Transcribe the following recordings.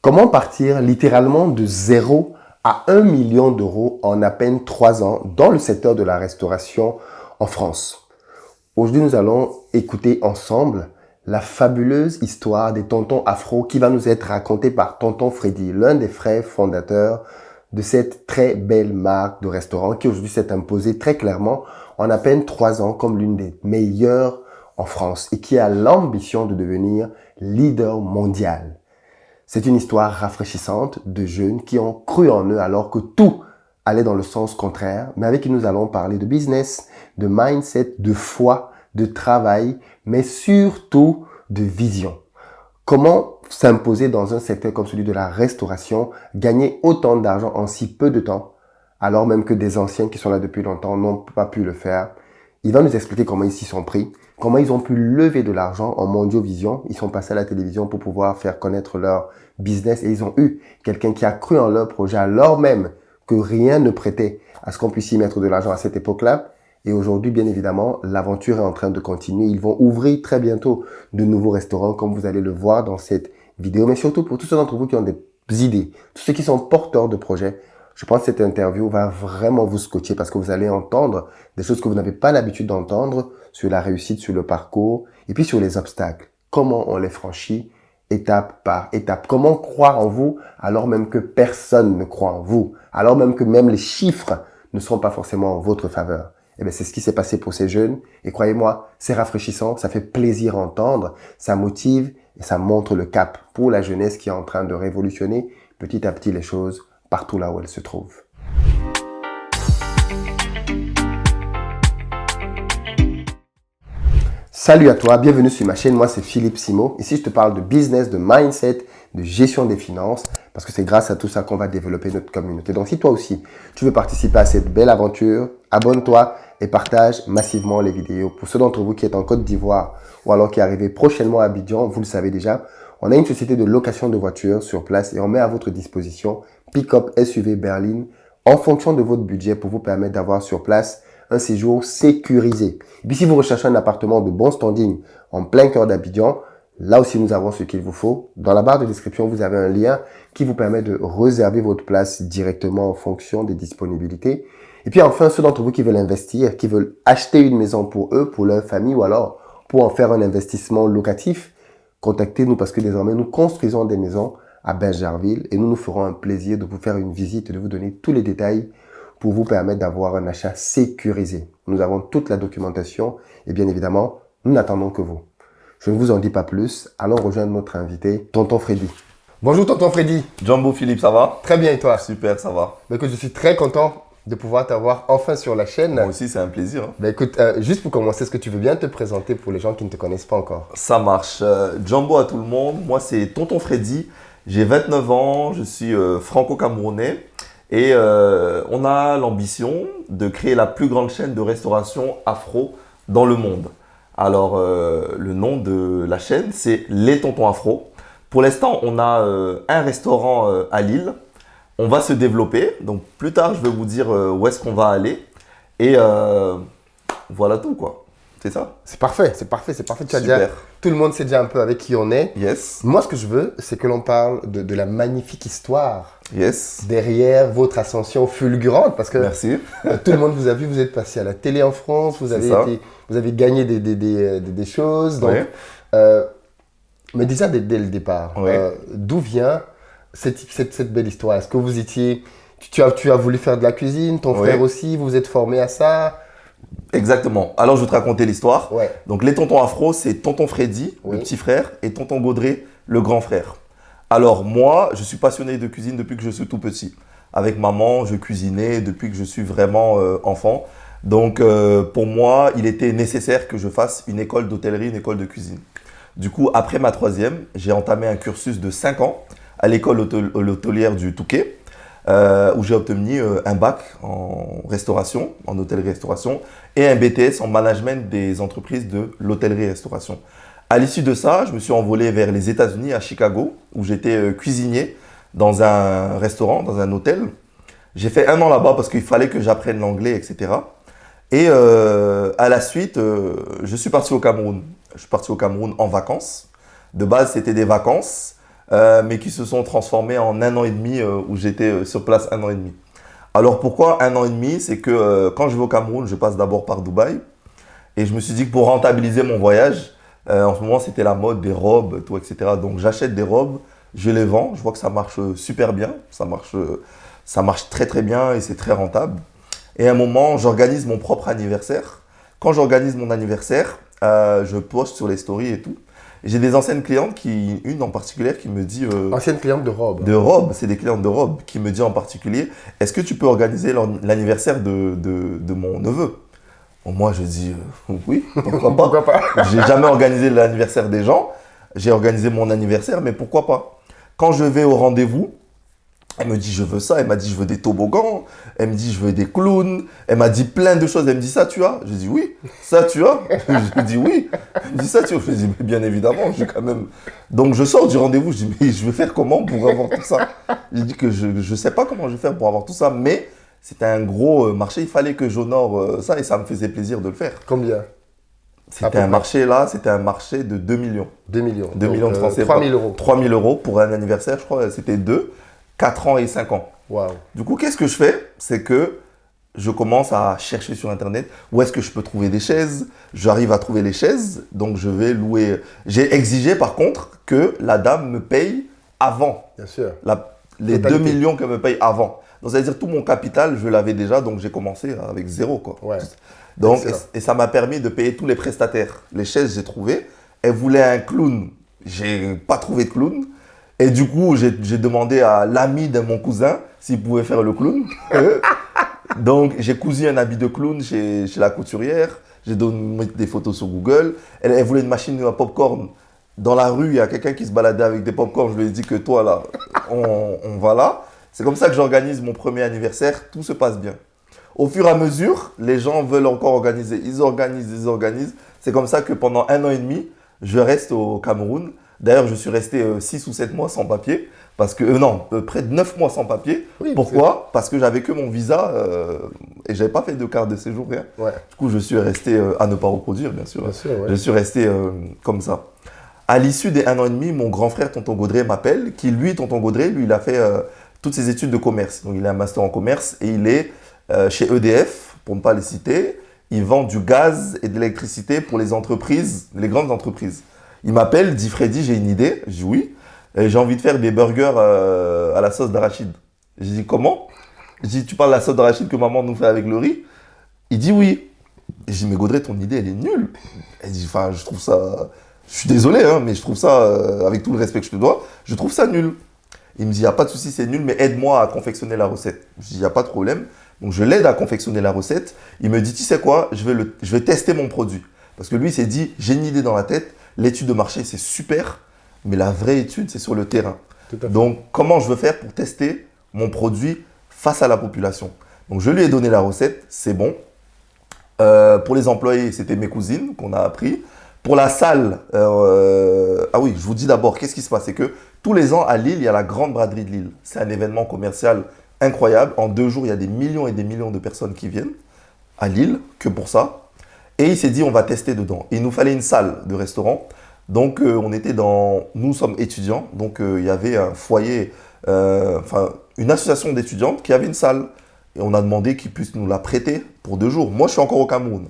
Comment partir littéralement de 0 à 1 million d'euros en à peine 3 ans dans le secteur de la restauration en France? Aujourd'hui, nous allons écouter ensemble la fabuleuse histoire des tontons afro qui va nous être racontée par tonton Freddy, l'un des frères fondateurs de cette très belle marque de restaurant qui aujourd'hui s'est imposée très clairement en à peine 3 ans comme l'une des meilleures en France et qui a l'ambition de devenir leader mondial. C'est une histoire rafraîchissante de jeunes qui ont cru en eux alors que tout allait dans le sens contraire, mais avec qui nous allons parler de business, de mindset, de foi, de travail, mais surtout de vision. Comment s'imposer dans un secteur comme celui de la restauration, gagner autant d'argent en si peu de temps, alors même que des anciens qui sont là depuis longtemps n'ont pas pu le faire. Il va nous expliquer comment ils s'y sont pris, comment ils ont pu lever de l'argent en Mondiovision. Ils sont passés à la télévision pour pouvoir faire connaître leur business et ils ont eu quelqu'un qui a cru en leur projet alors même que rien ne prêtait à ce qu'on puisse y mettre de l'argent à cette époque-là. Et aujourd'hui, bien évidemment, l'aventure est en train de continuer. Ils vont ouvrir très bientôt de nouveaux restaurants, comme vous allez le voir dans cette vidéo. Mais surtout, pour tous ceux d'entre vous qui ont des idées, tous ceux qui sont porteurs de projets, je pense que cette interview va vraiment vous scotcher parce que vous allez entendre des choses que vous n'avez pas l'habitude d'entendre sur la réussite, sur le parcours et puis sur les obstacles. Comment on les franchit étape par étape. Comment croire en vous alors même que personne ne croit en vous. Alors même que même les chiffres ne seront pas forcément en votre faveur. Eh bien, c'est ce qui s'est passé pour ces jeunes. Et croyez-moi, c'est rafraîchissant, ça fait plaisir à entendre, ça motive et ça montre le cap pour la jeunesse qui est en train de révolutionner petit à petit les choses partout là où elles se trouvent. Salut à toi, bienvenue sur ma chaîne. Moi, c'est Philippe Simo. Ici, je te parle de business, de mindset, de gestion des finances, parce que c'est grâce à tout ça qu'on va développer notre communauté. Donc, si toi aussi, tu veux participer à cette belle aventure, abonne-toi et partage massivement les vidéos. Pour ceux d'entre vous qui êtes en Côte d'Ivoire ou alors qui arrivez prochainement à Abidjan, vous le savez déjà, on a une société de location de voitures sur place et on met à votre disposition pick-up SUV berline en fonction de votre budget pour vous permettre d'avoir sur place un séjour sécurisé. Et puis si vous recherchez un appartement de bon standing en plein cœur d'Abidjan, là aussi nous avons ce qu'il vous faut. Dans la barre de description, vous avez un lien qui vous permet de réserver votre place directement en fonction des disponibilités. Et puis enfin, ceux d'entre vous qui veulent investir, qui veulent acheter une maison pour eux, pour leur famille ou alors pour en faire un investissement locatif, contactez-nous parce que désormais nous construisons des maisons à Bergerville et nous nous ferons un plaisir de vous faire une visite et de vous donner tous les détails pour vous permettre d'avoir un achat sécurisé. Nous avons toute la documentation et bien évidemment, nous n'attendons que vous. Je ne vous en dis pas plus, allons rejoindre notre invité, tonton Freddy. Bonjour tonton Freddy. Jumbo Philippe, ça va? Très bien et toi? Super, ça va. Écoute, je suis très content de pouvoir t'avoir enfin sur la chaîne. Moi aussi, c'est un plaisir. Écoute, juste pour commencer, est-ce que tu veux bien te présenter pour les gens qui ne te connaissent pas encore? Ça marche. Jumbo à tout le monde. Moi, c'est tonton Freddy. J'ai 29 ans, je suis franco-camerounais. Et on a l'ambition de créer la plus grande chaîne de restauration afro dans le monde. Alors, le nom de la chaîne, c'est Les Tontons Afro. Pour l'instant, on a un restaurant à Lille. On va se développer. Donc, plus tard, je vais vous dire où est-ce qu'on va aller. Et voilà tout, quoi. C'est ça? C'est parfait, c'est parfait, c'est parfait. Tu as Super. déjà, tout le monde sait déjà un peu avec qui on est. Yes. Moi, ce que je veux, c'est que l'on parle de la magnifique histoire Yes. derrière votre ascension fulgurante. Parce que Merci. tout le monde vous a vu, vous êtes passé à la télé en France, vous avez gagné des choses. Donc, Ouais. mais déjà, dès le départ, Ouais. d'où vient cette belle histoire? Est-ce que vous étiez... Tu as voulu faire de la cuisine, ton frère aussi, vous vous êtes formé à ça? Exactement. Alors, je vais te raconter l'histoire. Ouais. Donc, les tontons afro, c'est tonton Freddy, Oui. le petit frère, et tonton Gaudré, le grand frère. Alors, moi, je suis passionné de cuisine depuis que je suis tout petit. Avec maman, je cuisinais depuis que je suis vraiment enfant. Donc, pour moi, il était nécessaire que je fasse une école d'hôtellerie, une école de cuisine. Du coup, après ma troisième, j'ai entamé un cursus de 5 ans à l'école hôtelière du Touquet. Où j'ai obtenu un bac en restauration, en hôtellerie-restauration, et un BTS en management des entreprises de l'hôtellerie-restauration. À l'issue de ça, je me suis envolé vers les États-Unis, à Chicago, où j'étais cuisinier dans un restaurant, dans un hôtel. J'ai fait 1 an là-bas parce qu'il fallait que j'apprenne l'anglais, etc. Et à la suite, je suis parti au Cameroun. Je suis parti au Cameroun en vacances. De base, c'était des vacances. mais qui se sont transformés en 1 an et demi où j'étais sur place 1 an et demi. Alors pourquoi 1 an et demi? C'est que quand je vais au Cameroun, je passe d'abord par Dubaï. Et je me suis dit que pour rentabiliser mon voyage, en ce moment c'était la mode des robes, tout, etc. Donc j'achète des robes, je les vends, je vois que ça marche super bien, ça marche très très bien et c'est très rentable. Et à un moment, j'organise mon propre anniversaire. Quand j'organise mon anniversaire, je poste sur les stories et tout. Et j'ai des anciennes clientes, une en particulier qui me dit… Ancienne cliente de robe. De robes, c'est des clientes de robes, qui me dit en particulier, est-ce que tu peux organiser l'anniversaire de mon neveu? Bon, moi, je dis oui, pourquoi pas. Pourquoi pas? J'ai jamais organisé l'anniversaire des gens. J'ai organisé mon anniversaire, mais pourquoi pas? Quand je vais au rendez-vous, elle me dit je veux ça. Elle m'a dit je veux des toboggans. Elle me dit je veux des clowns. Elle m'a dit plein de choses. Elle me dit ça tu as? Je dis oui. Ça tu as? Je dis oui. Elle me dit ça tu as? Je dis mais bien évidemment. J'ai quand même. Donc je sors du rendez-vous. Je dis mais je vais faire comment pour avoir tout ça? J'ai dit que je sais pas comment je vais faire pour avoir tout ça, mais c'était un gros marché. Il fallait que j'honore ça et ça me faisait plaisir de le faire. Combien? C'était un marché là, c'était un marché de 2 millions. 2 millions. 2 millions de francs CFA. 3 000 euros. 3 000 euros pour un anniversaire, je crois, c'était 4 ans et 5 ans. Waouh. Du coup, qu'est-ce que je fais? C'est que je commence à chercher sur Internet où est-ce que je peux trouver des chaises. J'arrive à trouver les chaises, donc je vais louer. J'ai exigé par contre que la dame me paye avant. Bien sûr. Les Totalité. 2 millions qu'elle me paye avant. Donc, c'est-à-dire tout mon capital, je l'avais déjà, donc j'ai commencé avec zéro, quoi. Ouais. Donc, Excellent. et ça m'a permis de payer tous les prestataires. Les chaises, j'ai trouvé. Elle voulait un clown. J'ai pas trouvé de clown. Et du coup, j'ai demandé à l'ami de mon cousin s'il pouvait faire le clown. Donc, j'ai cousu un habit de clown chez la couturière. J'ai donné des photos sur Google. Elle voulait une machine à popcorn. Dans la rue, il y a quelqu'un qui se baladait avec des popcorn. Je lui ai dit que toi, là, on va là. C'est comme ça que j'organise mon premier anniversaire. Tout se passe bien. Au fur et à mesure, les gens veulent encore organiser. Ils organisent. C'est comme ça que pendant 1 an et demi, je reste au Cameroun. D'ailleurs, je suis resté 6 ou 7 mois sans papier. Parce que, près de 9 mois sans papier. Oui, Pourquoi? Parce que j'avais que mon visa et je n'avais pas fait de carte de séjour, rien. Ouais. Du coup, je suis resté à ne pas reproduire, bien sûr. Bien sûr, ouais. Je suis resté comme ça. À l'issue des 1 an et demi, mon grand frère, Tonton Gaudré, m'appelle. Tonton Gaudré, lui, il a fait toutes ses études de commerce. Donc, il a un master en commerce et il est chez EDF, pour ne pas les citer. Il vend du gaz et de l'électricité pour les entreprises, les grandes entreprises. Il m'appelle, dit Freddy, j'ai une idée. Je dis oui. J'ai envie de faire des burgers à la sauce d'arachide. J'ai dit comment? Je dis tu parles de la sauce d'arachide que maman nous fait avec le riz? Il dit oui. Et je dis mais Gaudré, ton idée elle est nulle. Il dit enfin je trouve ça, je suis désolé hein, mais je trouve ça, avec tout le respect que je te dois, je trouve ça nul. Il me dit il n'y a pas de souci, c'est nul, mais aide-moi à confectionner la recette. Je dis il n'y a pas de problème. Donc je l'aide à confectionner la recette. Il me dit tu sais quoi, je vais tester mon produit. Parce que lui il s'est dit j'ai une idée dans la tête, l'étude de marché c'est super. Mais la vraie étude, c'est sur le terrain. Tout à fait. Donc, comment je veux faire pour tester mon produit face à la population? Donc, je lui ai donné la recette, c'est bon. Pour les employés, c'était mes cousines qu'on a appris. Pour la salle, ah oui, je vous dis d'abord, qu'est-ce qui se passe? C'est que tous les ans, à Lille, il y a la Grande Braderie de Lille. C'est un événement commercial incroyable. En 2 jours, il y a des millions et des millions de personnes qui viennent à Lille, que pour ça. Et il s'est dit, on va tester dedans. Et il nous fallait une salle de restaurant. Donc, nous sommes étudiants, donc il y avait un foyer, une association d'étudiantes qui avait une salle. Et on a demandé qu'ils puissent nous la prêter pour 2 jours. Moi, je suis encore au Cameroun.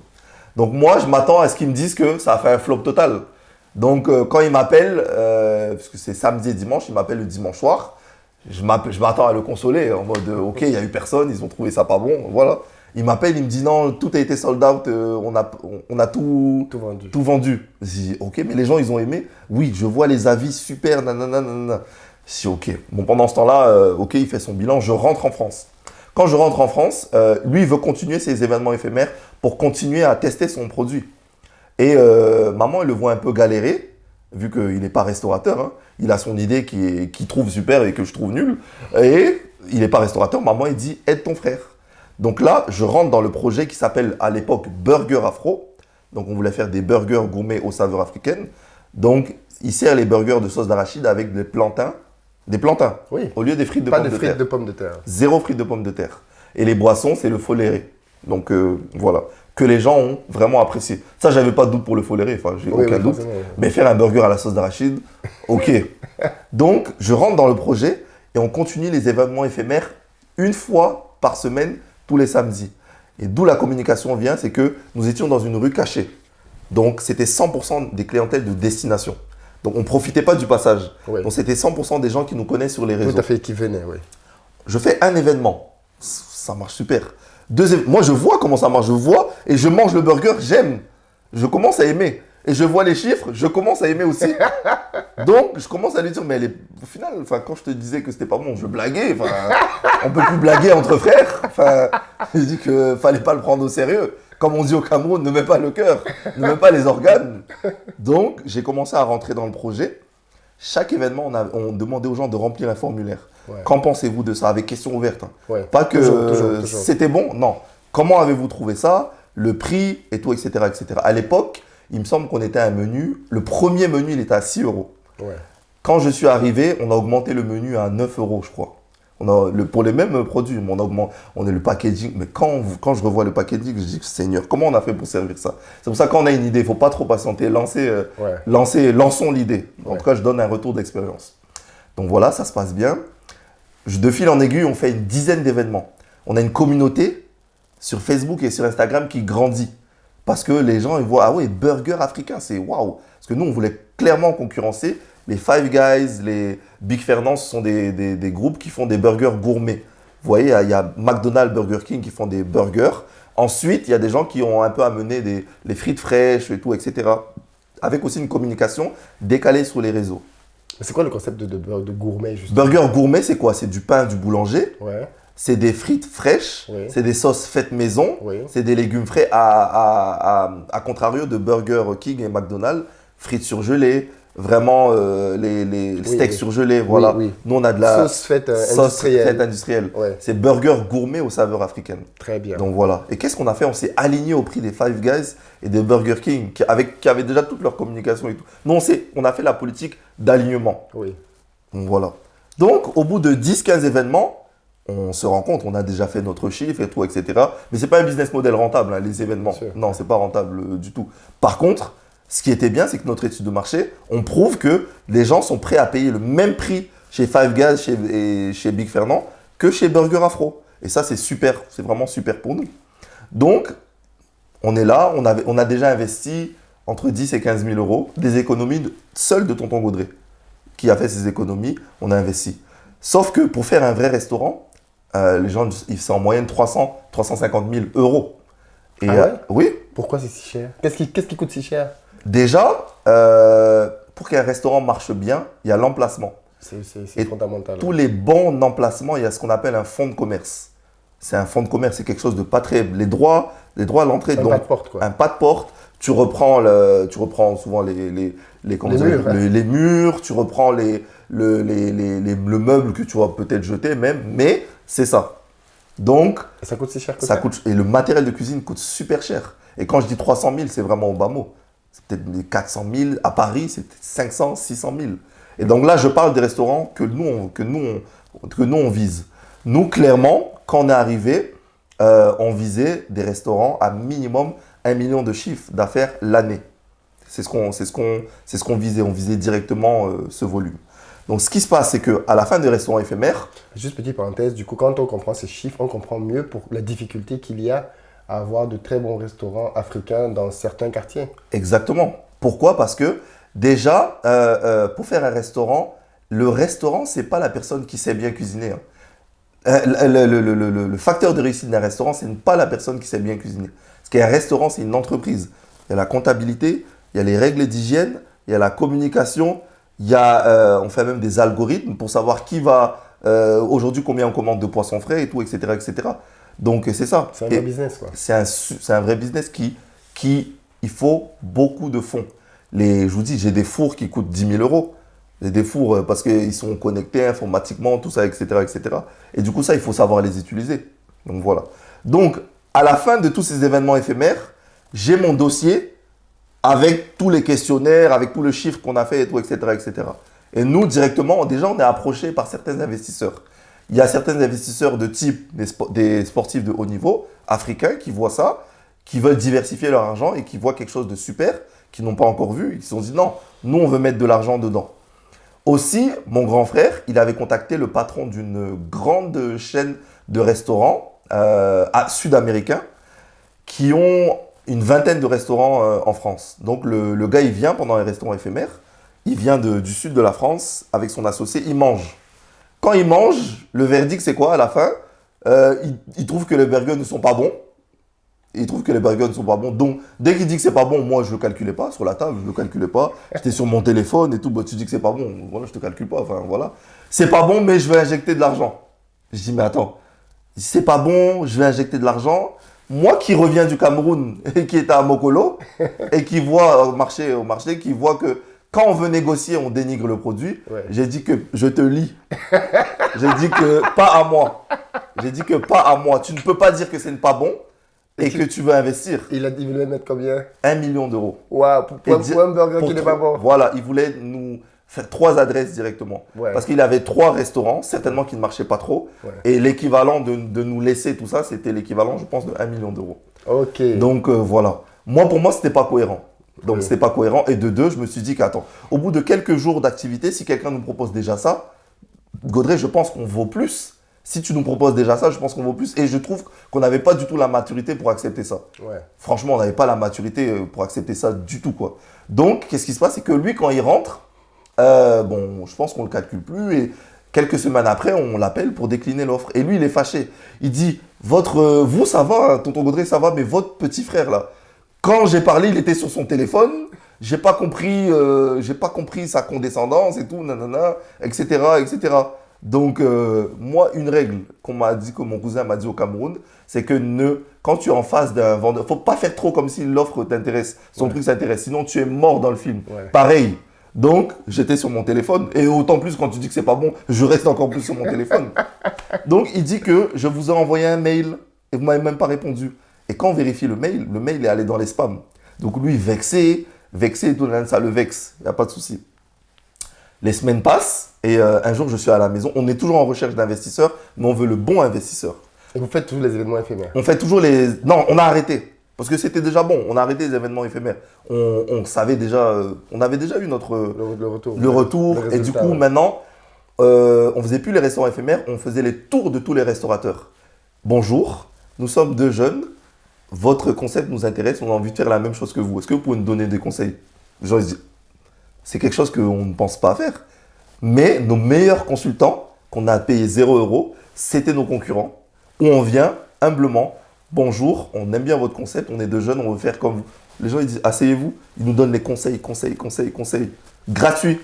Donc, moi, je m'attends à ce qu'ils me disent que ça a fait un flop total. Donc, quand ils m'appellent, parce que c'est samedi et dimanche, ils m'appellent le dimanche soir, je m'attends à le consoler en mode, ok, il n'y a eu personne, ils ont trouvé ça pas bon, voilà. Il m'appelle, il me dit non, tout a été sold out, on a tout vendu. Je dis ok, mais les gens ils ont aimé. Oui, je vois les avis super, nanana. Je dis ok. Bon, pendant ce temps-là, ok, il fait son bilan, je rentre en France. Quand je rentre en France, lui il veut continuer ses événements éphémères pour continuer à tester son produit. Et maman, elle le voit un peu galérer, vu qu'il n'est pas restaurateur. Hein. Il a son idée qu'il trouve super et que je trouve nulle. Et il n'est pas restaurateur. Maman, il dit aide ton frère. Donc là, je rentre dans le projet qui s'appelle à l'époque Burger Afro. Donc on voulait faire des burgers gourmets aux saveurs africaines. Donc il sert les burgers de sauce d'arachide avec des plantains. Des plantains, Oui. au lieu des frites de Pas pommes de de frites terre. de pommes de terre. 0 frites de pommes de terre. Et les boissons, c'est le foléré. Donc voilà. que les gens ont vraiment apprécié. Ça, j'avais pas de doute pour le foléré, enfin, j'ai aucun doute. Forcément, oui. Mais faire un burger à la sauce d'arachide, ok. Donc, je rentre dans le projet et on continue les événements éphémères une fois par semaine, tous les samedis. Et d'où la communication vient, c'est que nous étions dans une rue cachée. Donc, c'était 100% des clientèles de destination. Donc, on ne profitait pas du passage. Oui. Donc, c'était 100% des gens qui nous connaissent sur les réseaux. Tout à fait, qui venait, oui. Je fais un événement. Ça marche super. Moi, je vois comment ça marche. Je vois et je mange le burger, j'aime. Je commence à aimer. Et je vois les chiffres, je commence à aimer aussi. Donc, je commence à lui dire, mais au final, quand je te disais que c'était pas bon, je blaguais. On peut plus blaguer entre frères. Je dis qu'il fallait pas le prendre au sérieux. Comme on dit au Cameroun, ne mets pas le cœur, ne mets pas les organes. Donc, j'ai commencé à rentrer dans le projet. Chaque événement, on demandait aux gens de remplir un formulaire. Ouais. Qu'en pensez-vous de ça? Avec question ouverte. Ouais. Pas que Toujours. c'était bon, non. Comment avez-vous trouvé ça? Le prix et tout, etc., etc. À l'époque, il me semble qu'on était à un menu. Le premier menu, il était à 6 euros. Ouais. Quand je suis arrivé, on a augmenté le menu à 9 euros, je crois. Pour les mêmes produits, mais on est le packaging. Mais quand je revois le packaging, je dis, Seigneur, comment on a fait pour servir ça? C'est pour ça qu'on a une idée, il ne faut pas trop patienter. Lançons l'idée. En tout cas, je donne un retour d'expérience. Donc voilà, ça se passe bien. De fil en aiguille, on fait une dizaine d'événements. On a une communauté sur Facebook et sur Instagram qui grandit. Parce que les gens, ils voient, ah ouais, burger africain, c'est waouh. Parce que nous, on voulait clairement concurrencer les Five Guys, les Big Fernand, ce sont des groupes qui font des burgers gourmets. Vous voyez, il y a McDonald's, Burger King qui font des burgers. Ensuite, il y a des gens qui ont un peu amené les frites fraîches et tout, etc. Avec aussi une communication décalée sur les réseaux. C'est quoi le concept de gourmet, justement? Burger gourmet, c'est quoi? C'est du pain du boulanger. Ouais. C'est des frites fraîches, Oui. c'est des sauces faites maison, Oui. c'est des légumes frais, à contrario de Burger King et McDonald's, frites surgelées, vraiment les steaks surgelés, voilà. Oui. Nous, on a de la sauce faite industrielle. Ouais. C'est burger gourmet aux saveurs africaines. Très bien. Donc voilà. Et qu'est-ce qu'on a fait? On s'est aligné au prix des Five Guys et des Burger King, qui avaient déjà toute leur communication et tout. Nous, on a fait la politique d'alignement. Oui. Donc voilà. Donc, au bout de 10-15 événements, on se rend compte, on a déjà fait notre chiffre et tout, etc. Mais ce n'est pas un business model rentable, hein, les événements. Non, ce n'est pas rentable du tout. Par contre, ce qui était bien, c'est que notre étude de marché, on prouve que les gens sont prêts à payer le même prix chez Five Guys et chez Big Fernand que chez Burger Afro. Et ça, c'est super, c'est vraiment super pour nous. Donc, on est là, on a déjà investi entre 10 et 15 000 euros, des économies seules de Tonton Gaudré, qui a fait ses économies, on a investi. Sauf que pour faire un vrai restaurant, les gens, c'est en moyenne 350 000 euros. Et, ah ouais? Oui. Pourquoi c'est si cher? Qu'est-ce qui coûte si cher? Déjà, pour qu'un restaurant marche bien, il y a l'emplacement. C'est fondamental. Tous les bons emplacements, il y a ce qu'on appelle un fonds de commerce. C'est un fonds de commerce, c'est quelque chose de pas très... Les droits à l'entrée. Un pas de porte, quoi. Un pas de porte. Tu reprends souvent les murs, tu reprends le meuble que tu vas peut-être jeter même, mais c'est ça. Donc, et ça coûte si cher que ça? Et le matériel de cuisine coûte super cher. Et quand je dis 300 000, c'est vraiment au bas mot. C'est peut-être 400 000. À Paris, c'est 500, 600 000. Et donc là, je parle des restaurants que nous, on vise. Nous, clairement, quand on est arrivé, on visait des restaurants à minimum 1 million de chiffre d'affaires l'année. C'est ce qu'on visait. On visait directement ce volume. Donc, ce qui se passe, c'est qu'à la fin des restaurants éphémères… Juste petite parenthèse, du coup, quand on comprend ces chiffres, on comprend mieux pour la difficulté qu'il y a à avoir de très bons restaurants africains dans certains quartiers. Exactement. Pourquoi? Parce que déjà, pour faire un restaurant, le restaurant, ce n'est pas la personne qui sait bien cuisiner. Le facteur de réussite d'un restaurant, ce n'est pas la personne qui sait bien cuisiner. Parce qu'un restaurant, c'est une entreprise. Il y a la comptabilité, il y a les règles d'hygiène, il y a la communication, on fait même des algorithmes pour savoir qui va, aujourd'hui, combien on commande de poissons frais et tout, etc. etc. Donc, c'est ça. C'est un vrai business, quoi. C'est un vrai business il faut beaucoup de fonds. Je vous dis, j'ai des fours qui coûtent 10 000 euros. J'ai des fours parce qu'ils sont connectés informatiquement, tout ça, etc., etc. Et du coup, ça, il faut savoir les utiliser. Donc, voilà. Donc, à la fin de tous ces événements éphémères, j'ai mon dossier avec tous les questionnaires, avec tout le chiffre qu'on a fait et tout, etc., etc. Et nous, directement, déjà, on est approché par certains investisseurs. Il y a certains investisseurs de type des sportifs de haut niveau, africains, qui voient ça, qui veulent diversifier leur argent et qui voient quelque chose de super, qu'ils n'ont pas encore vu. Ils se sont dit non, nous on veut mettre de l'argent dedans. Aussi, mon grand frère, il avait contacté le patron d'une grande chaîne de restaurants sud-américains qui ont une vingtaine de restaurants en France. Donc le gars, il vient pendant les restaurants éphémères. Il vient du sud de la France avec son associé, il mange. Quand il mange, le verdict c'est quoi à la fin? Il trouve que les burgers ne sont pas bons. Il trouve que les burgers ne sont pas bons. Donc, dès qu'il dit que c'est pas bon, moi je le calculais pas sur la table, je le calculais pas. J'étais sur mon téléphone et tout. Bah, tu dis que c'est pas bon, voilà, je te calcule pas. Enfin, voilà. C'est pas bon, mais je vais injecter de l'argent. Je dis, mais attends, c'est pas bon, je vais injecter de l'argent. Moi qui reviens du Cameroun et qui était à Mokolo et qui voit au marché, qui voit que quand on veut négocier, on dénigre le produit. Ouais. J'ai dit que je te lis. J'ai dit que pas à moi. J'ai dit que pas à moi. Tu ne peux pas dire que ce n'est pas bon. Et que tu veux investir. Il voulait mettre combien? 1 million d'euros. Waouh, pour un burger qui n'est pas bon. Voilà, il voulait nous faire 3 adresses directement. Ouais. Parce qu'il avait 3 restaurants, certainement qui ne marchaient pas trop. Ouais. Et l'équivalent de nous laisser tout ça, c'était l'équivalent, je pense, de 1 million d'euros. Ok. Donc voilà. Pour moi, ce n'était pas cohérent. Donc c'était pas cohérent. Et de deux, je me suis dit qu'attends, au bout de quelques jours d'activité, si quelqu'un nous propose déjà ça, Godré, je pense qu'on vaut plus. Si tu nous proposes déjà ça, je pense qu'on vaut plus. Et je trouve qu'on n'avait pas du tout la maturité pour accepter ça. Ouais. Franchement, on n'avait pas la maturité pour accepter ça du tout, quoi. Donc, qu'est-ce qui se passe? C'est que lui, quand il rentre, je pense qu'on ne le calcule plus. Et quelques semaines après, on l'appelle pour décliner l'offre. Et lui, il est fâché. Il dit, vous, ça va, tonton Godré, ça va, mais votre petit frère, là, quand j'ai parlé, il était sur son téléphone. J'ai pas compris sa condescendance et tout, nanana, etc., etc. Donc, moi, une règle que mon cousin m'a dit au Cameroun, c'est que quand tu es en face d'un vendeur, faut pas faire trop comme si l'offre t'intéresse, son truc s'intéresse, sinon tu es mort dans le film. Ouais. Pareil. Donc, j'étais sur mon téléphone, et autant plus quand tu dis que c'est pas bon, je reste encore plus sur mon téléphone. Donc, il dit que je vous ai envoyé un mail, et vous m'avez même pas répondu. Et quand on vérifie le mail est allé dans les spams. Donc, lui, vexé, tout ça le vexe, il n'y a pas de souci. Les semaines passent et un jour, je suis à la maison. On est toujours en recherche d'investisseurs, mais on veut le bon investisseur. Et vous faites toujours les événements éphémères? On fait toujours les… Non, on a arrêté. Parce que c'était déjà bon. On a arrêté les événements éphémères. On savait déjà… on avait déjà eu le retour. Et du coup, maintenant, on ne faisait plus les restaurants éphémères. On faisait les tours de tous les restaurateurs. Bonjour, nous sommes 2 jeunes. Votre concept nous intéresse. On a envie de faire la même chose que vous. Est-ce que vous pouvez nous donner des conseils? Les gens, ils disent… C'est quelque chose qu'on ne pense pas faire. Mais nos meilleurs consultants, qu'on a payé 0 €, c'était nos concurrents. Où on vient humblement, bonjour, on aime bien votre concept, on est 2 jeunes, on veut faire comme vous. Les gens, ils disent, asseyez-vous. Ils nous donnent les conseils. Gratuits.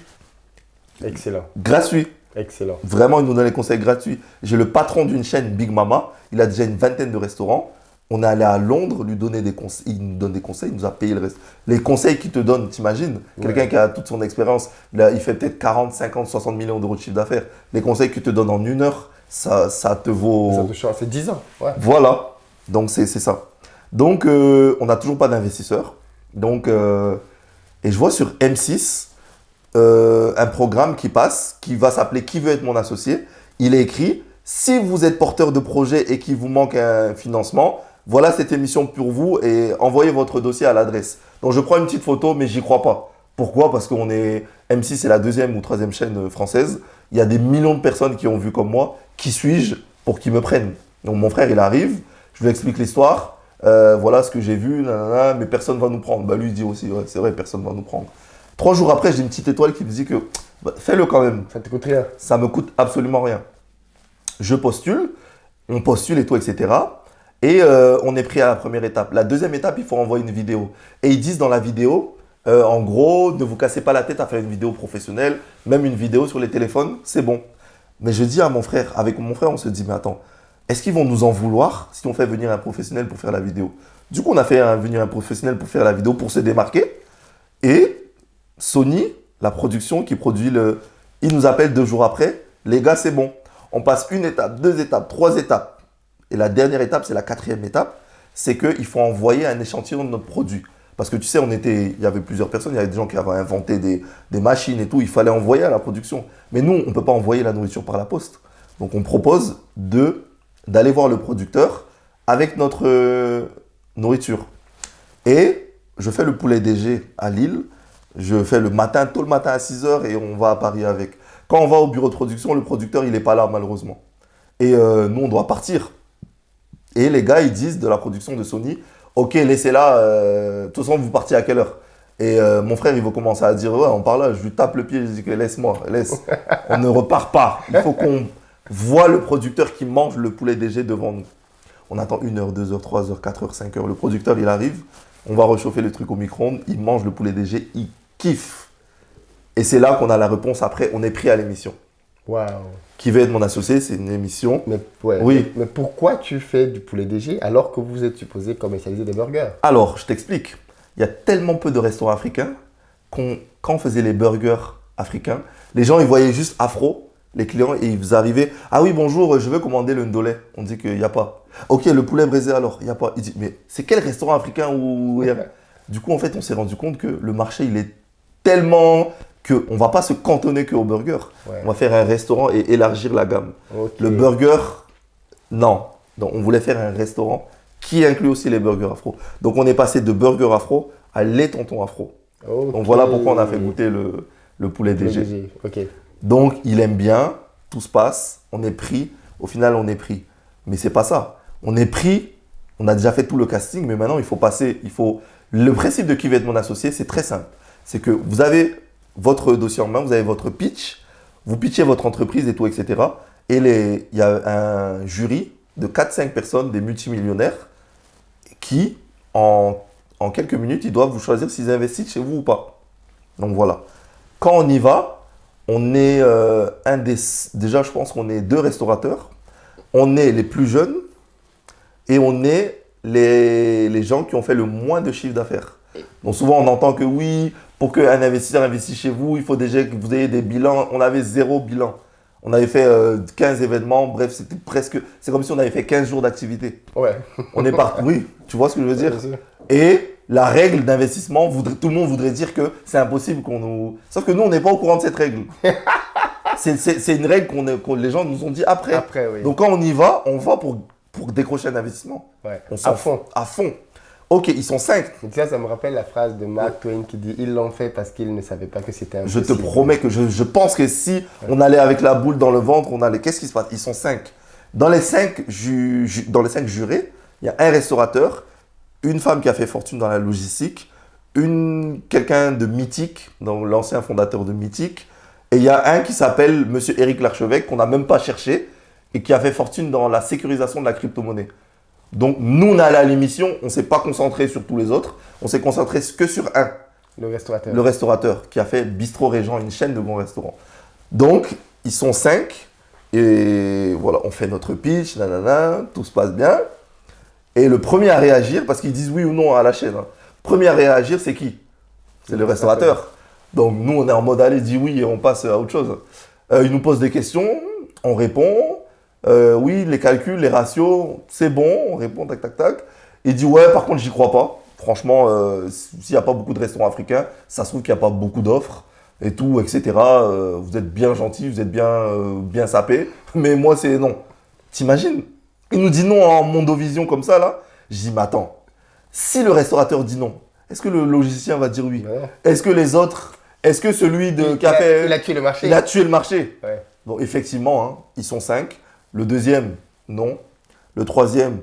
Excellent. Gratuits. Excellent. Vraiment, ils nous donnent les conseils gratuits. J'ai le patron d'une chaîne, Big Mama. Il a déjà une vingtaine de restaurants. On est allé à Londres lui donner des conseils. Il nous donne des conseils, il nous a payé le reste. Les conseils qu'il te donne, t'imagines? Quelqu'un qui a toute son expérience, il fait peut-être 40, 50, 60 millions d'euros de chiffre d'affaires. Les conseils qu'il te donne en 1 heure, ça te vaut… Ça te change, c'est 10 ans. Ouais. Voilà, donc c'est ça. Donc, on n'a toujours pas d'investisseurs. Donc, et je vois sur M6 un programme qui passe, qui va s'appeler « Qui veut être mon associé ?» Il est écrit « Si vous êtes porteur de projet et qu'il vous manque un financement, voilà cette émission pour vous et envoyez votre dossier à l'adresse. » Donc, je prends une petite photo, mais j'y crois pas. Pourquoi? Parce que M6, c'est la 2e ou 3e chaîne française. Il y a des millions de personnes qui ont vu comme moi. Qui suis-je pour qu'ils me prennent? Donc, mon frère, il arrive. Je lui explique l'histoire. Voilà ce que j'ai vu, nanana, mais personne ne va nous prendre. Bah, lui, il dit aussi, ouais, c'est vrai, personne ne va nous prendre. 3 jours après, j'ai une petite étoile qui me dit que fais-le quand même. Ça te coûte rien? Ça me coûte absolument rien. Je postule, on postule et tout, etc. Et on est pris à la première étape. La deuxième étape, il faut envoyer une vidéo. Et ils disent dans la vidéo, en gros, ne vous cassez pas la tête à faire une vidéo professionnelle, même une vidéo sur les téléphones, c'est bon. Mais je dis à mon frère, avec mon frère, on se dit, mais attends, est-ce qu'ils vont nous en vouloir si on fait venir un professionnel pour faire la vidéo? Du coup, on a fait venir un professionnel pour faire la vidéo, pour se démarquer. Et Sony, la production qui produit il nous appelle 2 jours après, les gars, c'est bon. On passe 1 étape, 2 étapes, 3 étapes. Et la dernière étape, c'est la 4e étape, c'est qu'il faut envoyer un échantillon de notre produit. Parce que tu sais, il y avait plusieurs personnes, il y avait des gens qui avaient inventé des machines et tout, il fallait envoyer à la production. Mais nous, on ne peut pas envoyer la nourriture par la poste. Donc, on propose d'aller voir le producteur avec notre nourriture. Et je fais le poulet DG à Lille. Je fais le matin, tôt le matin à 6 h et on va à Paris avec. Quand on va au bureau de production, le producteur, il n'est pas là, malheureusement. Et nous, on doit partir. Et les gars, ils disent de la production de Sony, ok, laissez-la, de toute façon, vous partez à quelle heure? Et mon frère, il va commencer à dire, ouais, on part là, je lui tape le pied, je dis que laisse-moi, laisse. On ne repart pas. Il faut qu'on voit le producteur qui mange le poulet DG devant nous. On attend 1 heure, 2 heures, 3 heures, 4 heures, 5 heures. Le producteur, il arrive, on va réchauffer le truc au micro-ondes, il mange le poulet DG, il kiffe. Et c'est là qu'on a la réponse après, on est pris à l'émission. Waouh. Qui va être mon associé, c'est une émission. Mais, ouais, Oui. mais pourquoi tu fais du poulet DG alors que vous êtes supposé commercialiser des burgers? Alors, je t'explique. Il y a tellement peu de restaurants africains quand on faisait les burgers africains, les gens ils voyaient juste afro, les clients, et ils arrivaient. Ah oui, bonjour, je veux commander le ndolé. On dit qu'il n'y a pas. Ok, le poulet braisé alors, il n'y a pas. Il dit, mais c'est quel restaurant africain où il y a... Du coup, en fait, on s'est rendu compte que le marché, il est tellement qu'on ne va pas se cantonner qu'au burger. Ouais. On va faire un restaurant et élargir la gamme. Okay. Le burger, non. Donc, on voulait faire un restaurant qui inclut aussi les burgers afro. Donc, on est passé de burger afro à les tontons afro. Okay. Donc, voilà pourquoi on a fait goûter le poulet DG. Okay. Donc, il aime bien, tout se passe, on est pris. Au final, on est pris. Mais c'est pas ça. On est pris, on a déjà fait tout le casting, mais maintenant, il faut passer. Le principe de Qui va être mon associé, c'est très simple. C'est que vous avez votre dossier en main, vous avez votre pitch, vous pitchez votre entreprise et tout, etc. Et il y a un jury de 4-5 personnes, des multimillionnaires, qui, en quelques minutes, ils doivent vous choisir s'ils investissent chez vous ou pas. Donc voilà. Quand on y va, on est déjà, je pense qu'on est 2 restaurateurs. On est les plus jeunes et on est les gens qui ont fait le moins de chiffre d'affaires. Donc souvent, on entend que oui, pour qu'un investisseur investisse chez vous, il faut déjà que vous ayez des bilans. On avait 0 bilan. On avait fait 15 événements. Bref, c'était presque... C'est comme si on avait fait 15 jours d'activité. Ouais. On est parti. Oui, tu vois ce que je veux dire? Ouais, et la règle d'investissement, tout le monde voudrait dire que c'est impossible qu'on nous... Sauf que nous, on n'est pas au courant de cette règle. C'est une règle que les gens nous ont dit après. Après, oui. Donc quand on y va, on va pour décrocher un investissement. Ouais. On s'en fout. À fond. Ok, ils sont 5. Ça me rappelle la phrase de Mark Twain qui dit « Ils l'ont fait parce qu'ils ne savaient pas que c'était Je impossible. » te promets que je pense que si on allait avec la boule dans le ventre, on allait... Qu'est-ce qui se passe? Ils sont 5. Dans les 5 jurés, il y a un restaurateur, une femme qui a fait fortune dans la logistique, quelqu'un de Mythique, donc l'ancien fondateur de Mythique, et il y a un qui s'appelle Monsieur Éric Larchevêque, qu'on n'a même pas cherché, et qui a fait fortune dans la sécurisation de la crypto-monnaie. Donc, nous, on est allé à l'émission, on ne s'est pas concentré sur tous les autres, on s'est concentré que sur un. Le restaurateur. Le restaurateur, qui a fait Bistro Régent, une chaîne de bons restaurants. Donc, ils sont 5, et voilà, on fait notre pitch, nanana, tout se passe bien. Et le premier à réagir, parce qu'ils disent oui ou non à la chaîne, premier à réagir, c'est qui? C'est le restaurateur. Donc, nous, on est en mode allez, dis oui, et on passe à autre chose. Il nous pose des questions, on répond. Oui, les calculs, les ratios, c'est bon, on répond, tac, tac, tac. Il dit, ouais, par contre, j'y crois pas. Franchement, s'il n'y a pas beaucoup de restaurants africains, ça se trouve qu'il n'y a pas beaucoup d'offres et tout, etc. Vous êtes bien gentil, vous êtes bien sapé, mais moi, c'est non. T'imagines? Il nous dit non en mondovision comme ça, là. Je dis, mais attends, si le restaurateur dit non, est-ce que le logicien va dire oui? Ouais. Est-ce que les autres, est-ce que celui qui a fait... Il a tué le marché. Il a tué le marché. Ouais. Donc, effectivement, hein, ils sont 5. Le deuxième, non. Le troisième,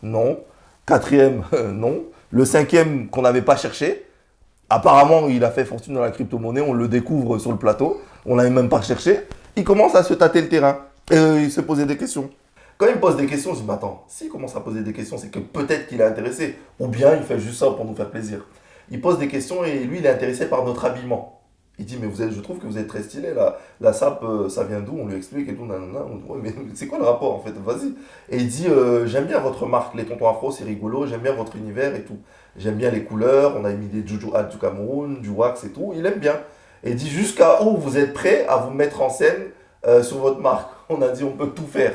non. Quatrième, non. Le cinquième, qu'on n'avait pas cherché. Apparemment, il a fait fortune dans la crypto-monnaie. On le découvre sur le plateau. On l'avait même pas cherché. Il commence à se tâter le terrain. Et il se posait des questions. Quand il me pose des questions, je dis, mais attends, s'il commence à poser des questions, c'est que peut-être qu'il est intéressé. Ou bien il fait juste ça pour nous faire plaisir. Il pose des questions et lui, il est intéressé par notre habillement. Il dit, mais je trouve que vous êtes très stylé, la sape, ça vient d'où? On lui explique et tout, nanana. On dit, ouais, mais c'est quoi le rapport en fait? Vas-y. Et il dit, j'aime bien votre marque, les tontons afro, c'est rigolo, j'aime bien votre univers et tout. J'aime bien les couleurs, on a mis des Juju Hat du Cameroun, du wax et tout, il aime bien. Et il dit, jusqu'à où vous êtes prêt à vous mettre en scène sur votre marque? On a dit, on peut tout faire.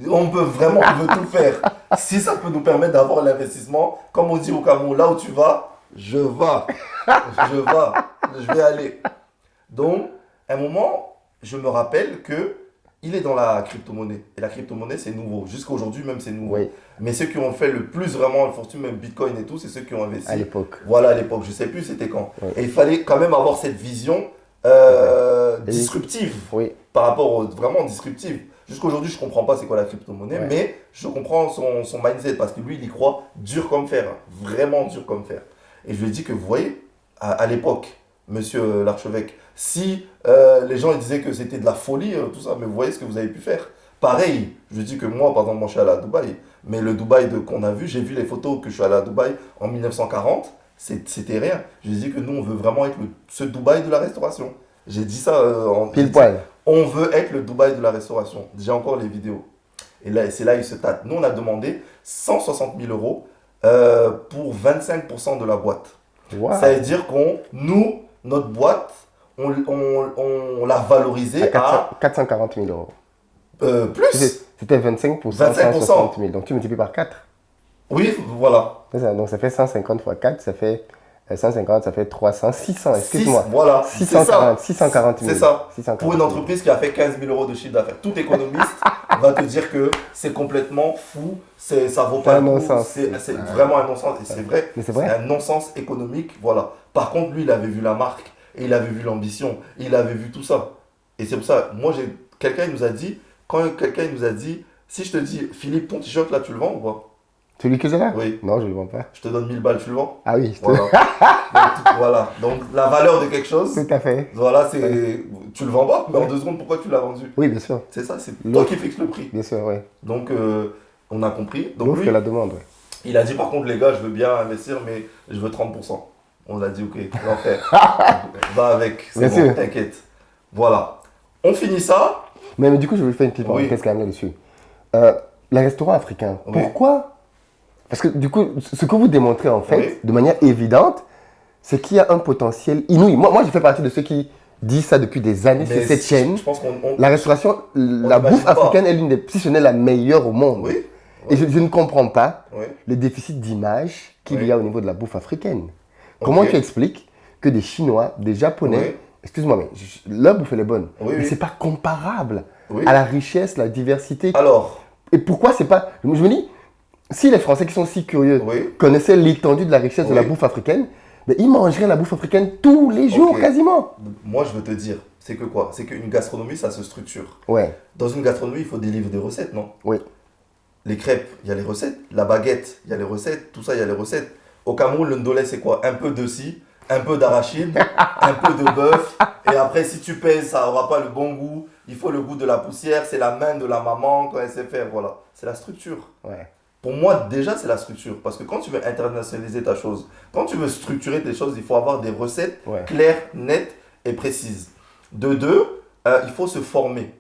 On veut tout faire. Si ça peut nous permettre d'avoir l'investissement, comme on dit au Cameroun, là où tu vas, je vais aller. Donc, à un moment, je me rappelle que il est dans la crypto-monnaie. Et la crypto-monnaie, c'est nouveau. Jusqu'à aujourd'hui, même, c'est nouveau. Oui, Mais ceux qui ont fait le plus vraiment la fortune, même Bitcoin et tout, c'est ceux qui ont investi. à l'époque. Voilà, à l'époque. Je ne sais plus c'était quand. Oui. Et il fallait quand même avoir cette vision Et- disruptive. Oui, Par rapport vraiment disruptive. Jusqu'à aujourd'hui, je ne comprends pas c'est quoi la crypto-monnaie, Ouais. mais je comprends son mindset parce que lui, il y croit dur comme fer. Vraiment dur comme fer. Et je lui ai dit que vous voyez, à l'époque, monsieur l'archevêque, si les gens ils disaient que c'était de la folie, tout ça, mais vous voyez ce que vous avez pu faire. Pareil, je lui ai dit que moi, par exemple, moi je suis allé à Dubaï, mais le Dubaï qu'on a vu, j'ai vu les photos que je suis allé à Dubaï en 1940, c'était rien. Je lui ai dit que nous, on veut vraiment être ce Dubaï de la restauration. J'ai dit ça pile poil. on veut être le Dubaï de la restauration. J'ai encore les vidéos. Et là, c'est là il se tâte. Nous, on a demandé 160 000 euros pour 25% de la boîte. Wow. Ça veut dire nous, notre boîte, on l'a valorisée À 440 000 euros. plus. C'était 25 pour 160 000. Donc tu multiplies par 4. Oui, voilà. C'est ça. Donc ça fait 150 fois 4, ça fait 150, ça fait 300, 600, excuse-moi. Voilà. 640 000. C'est ça. 640 Pour une 000. entreprise qui a fait 15 000 euros de chiffre d'affaires. Tout économiste va te dire que c'est complètement fou, ça vaut pas C'est un le coup, non-sens. c'est vraiment un non-sens. Et c'est vrai, Mais c'est vrai. un non-sens économique. Voilà. Par contre, lui, il avait vu la marque, et il avait vu l'ambition, et il avait vu tout ça. Et c'est pour ça, moi, quelqu'un il nous a dit, si je te dis, Philippe, ton t-shirt là, tu le vends ou pas? Celui que j'ai là? Oui. Non, je ne le vends pas. Je te donne 1000 balles, tu le vends? Ah oui, Voilà. Voilà. Donc, la valeur de quelque chose, tout à fait. voilà, tu le vends pas, mais en 2 secondes, pourquoi tu l'as vendu? Oui, bien sûr. C'est ça, c'est toi L'offre. qui fixes le prix. Bien sûr, oui. Donc, on a compris. Donc, L'offre lui, et la demande, oui. il a dit par contre, les gars, je veux bien investir, mais je veux 30%. On a dit, ok, l'enfer. Va avec, c'est Bien bon, sûr. t'inquiète. Voilà. On finit ça. Mais du coup, je vais faire une petite Oui. parenthèse quand même là-dessus. Les restaurants africains, Oui. pourquoi? Parce que du coup, ce que vous démontrez en fait, Oui. de manière évidente, c'est qu'il y a un potentiel inouï. Moi, je fais partie de ceux qui disent ça depuis des années sur Mais cette chaîne. Je pense qu'on. La restauration, la n'imagine bouffe pas. africaine est l'une des, si ce n'est la meilleure au monde. Oui. Et je ne comprends pas Oui. le déficit d'image qu'il Oui. y a au niveau de la bouffe africaine. Comment Ok. tu expliques que des Chinois, des Japonais, Oui. excuse-moi, mais leur bouffe elle est bonne, Oui, mais oui. c'est pas comparable Oui. à la richesse, la diversité. Alors, Et pourquoi c'est pas... Je me dis, si les Français qui sont si curieux oui. connaissaient l'étendue de la richesse de la Oui. bouffe africaine, mais ils mangeraient la bouffe africaine tous les jours Ok. quasiment. Moi, je veux te dire, c'est que quoi? C'est qu'une gastronomie, ça se structure. Ouais, Dans une gastronomie, il faut des livres de recettes, non? oui. Les crêpes, il y a les recettes. La baguette, il y a les recettes. Tout ça, il y a les recettes. Au Cameroun, le ndolé, c'est quoi? Un peu de ci, un peu d'arachide, un peu de bœuf. Et après, si tu pèses, ça n'aura pas le bon goût. Il faut le goût de la poussière. C'est la main de la maman quand elle sait faire. Voilà. C'est la structure. Ouais. Pour moi, déjà, c'est la structure. Parce que quand tu veux internationaliser ta chose, quand tu veux structurer tes choses, il faut avoir des recettes Ouais. claires, nettes et précises. De deux, il faut se former.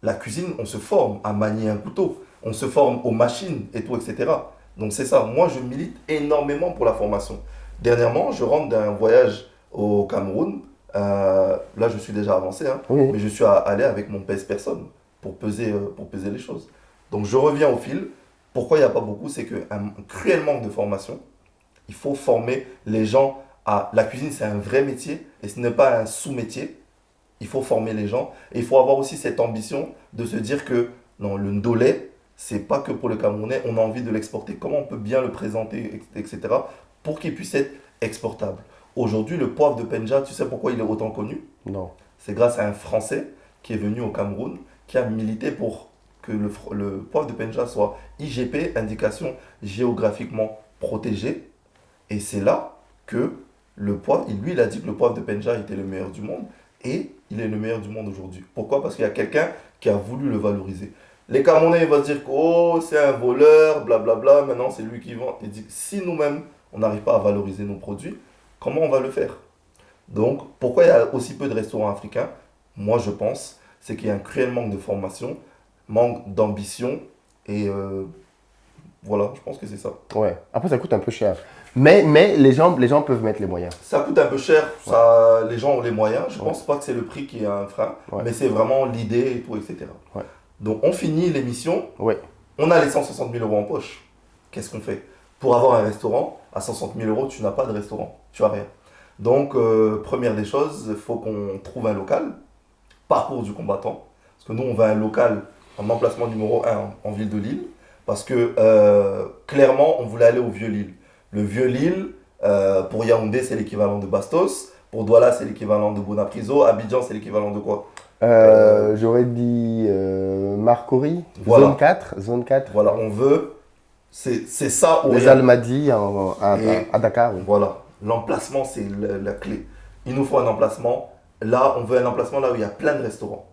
La cuisine, on se forme à manier un couteau. On se forme aux machines et tout, etc. Donc c'est ça. Moi, je milite énormément pour la formation. Dernièrement, je rentre d'un voyage au Cameroun. Là, je suis déjà avancé, hein, Oui. mais je suis allé avec mon pèse-personne pour peser les choses. Donc je reviens au fil. Pourquoi il n'y a pas beaucoup? C'est qu'un cruel manque de formation. Il faut former les gens à... La cuisine, c'est un vrai métier et ce n'est pas un sous-métier. Il faut former les gens et il faut avoir aussi cette ambition de se dire que non, le ndolé, c'est pas que pour le Camerounais, on a envie de l'exporter. Comment on peut bien le présenter, etc. pour qu'il puisse être exportable. Aujourd'hui, le poivre de Penja, tu sais pourquoi il est autant connu? Non. C'est grâce à un Français qui est venu au Cameroun, qui a milité pour que le poivre de Penja soit IGP, indication géographiquement protégée. Et c'est là que le poivre, lui, il a dit que le poivre de Penja était le meilleur du monde. Et il est le meilleur du monde aujourd'hui. Pourquoi? Parce qu'il y a quelqu'un qui a voulu le valoriser. Les Camerounais, ils vont se dire que oh, c'est un voleur, blablabla, maintenant c'est lui qui vend. Il dit, si nous-mêmes, on n'arrive pas à valoriser nos produits, comment on va le faire? Donc, pourquoi il y a aussi peu de restaurants africains? Moi, je pense, c'est qu'il y a un cruel manque de formation, manque d'ambition, et voilà, je pense que c'est ça. Ouais. Après, ça coûte un peu cher. Mais les gens peuvent mettre les moyens. Ça coûte un peu cher, ça, les gens ont les moyens. Je ne pense pas que c'est le prix qui est un frein, Ouais. mais c'est vraiment l'idée et tout, etc. Ouais. Donc, on finit l'émission, Oui. on a les 160 000 euros en poche. Qu'est-ce qu'on fait? Pour avoir un restaurant, à 160 000 euros, tu n'as pas de restaurant, tu n'as rien. Donc, première des choses, il faut qu'on trouve un local, parcours du combattant. Parce que nous, on veut un local en emplacement numéro un en ville de Lille. Parce que clairement, on voulait aller au Vieux-Lille. Le Vieux-Lille, pour Yaoundé, c'est l'équivalent de Bastos. Pour Douala, c'est l'équivalent de Bonapriso. Abidjan, c'est l'équivalent de quoi? J'aurais dit Marcory, Voilà. zone 4. Voilà, on veut. C'est ça ou Les rien. Almadies Et à Dakar, oui. voilà, l'emplacement, c'est la clé. Il nous faut un emplacement. Là, on veut un emplacement là où il y a plein de restaurants.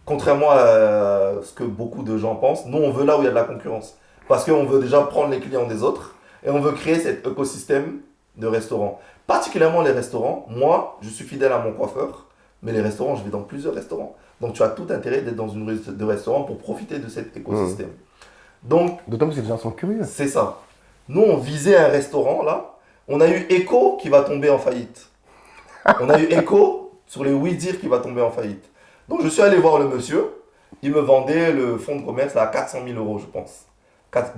Contrairement à ce que beaucoup de gens pensent, nous, on veut là où il y a de la concurrence. Parce qu'on veut déjà prendre les clients des autres et on veut créer cet écosystème de restaurants. Particulièrement les restaurants. Moi, je suis fidèle à mon coiffeur, mais les restaurants, je vais dans plusieurs restaurants. Donc, tu as tout intérêt d'être dans une rue de restaurant pour profiter de cet écosystème. Donc, D'autant plus que les gens sont curieux. c'est ça. Nous, on visait un restaurant, là. On a eu Echo qui va tomber en faillite. On a eu Echo sur les oui-dire qui va tomber en faillite. Donc, je suis allé voir le monsieur. Il me vendait le fonds de commerce à 400 000 euros, je pense.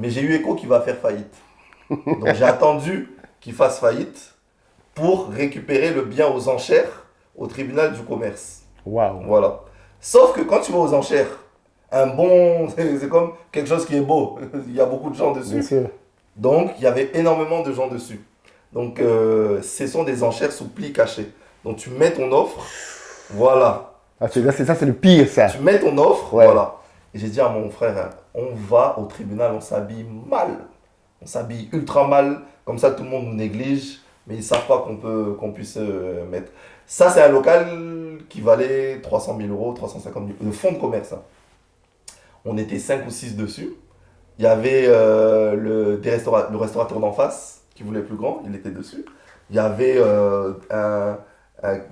Mais j'ai eu Echo qui va faire faillite. Donc, j'ai attendu qu'il fasse faillite pour récupérer le bien aux enchères au tribunal du commerce. Waouh. Voilà. Sauf que quand tu vas aux enchères, un bon, c'est comme quelque chose qui est beau. Il y a beaucoup de gens Bien dessus. sûr. Donc, il y avait énormément de gens dessus. Donc, ce sont des enchères sous pli caché. Donc, tu mets ton offre, voilà. Ah, ça, c'est le pire, ça. Tu mets ton offre, Ouais. voilà. Et j'ai dit à mon frère, hein, on va au tribunal, on s'habille mal. On s'habille ultra mal. Comme ça, tout le monde nous néglige. Mais ils ne savent pas qu'on puisse mettre. Ça, c'est un local qui valait 300 000 euros, 350 000 euros. Le fonds de commerce. Hein. On était 5 ou 6 dessus. Il y avait le restaurateur d'en face qui voulait plus grand, il était dessus. Il y avait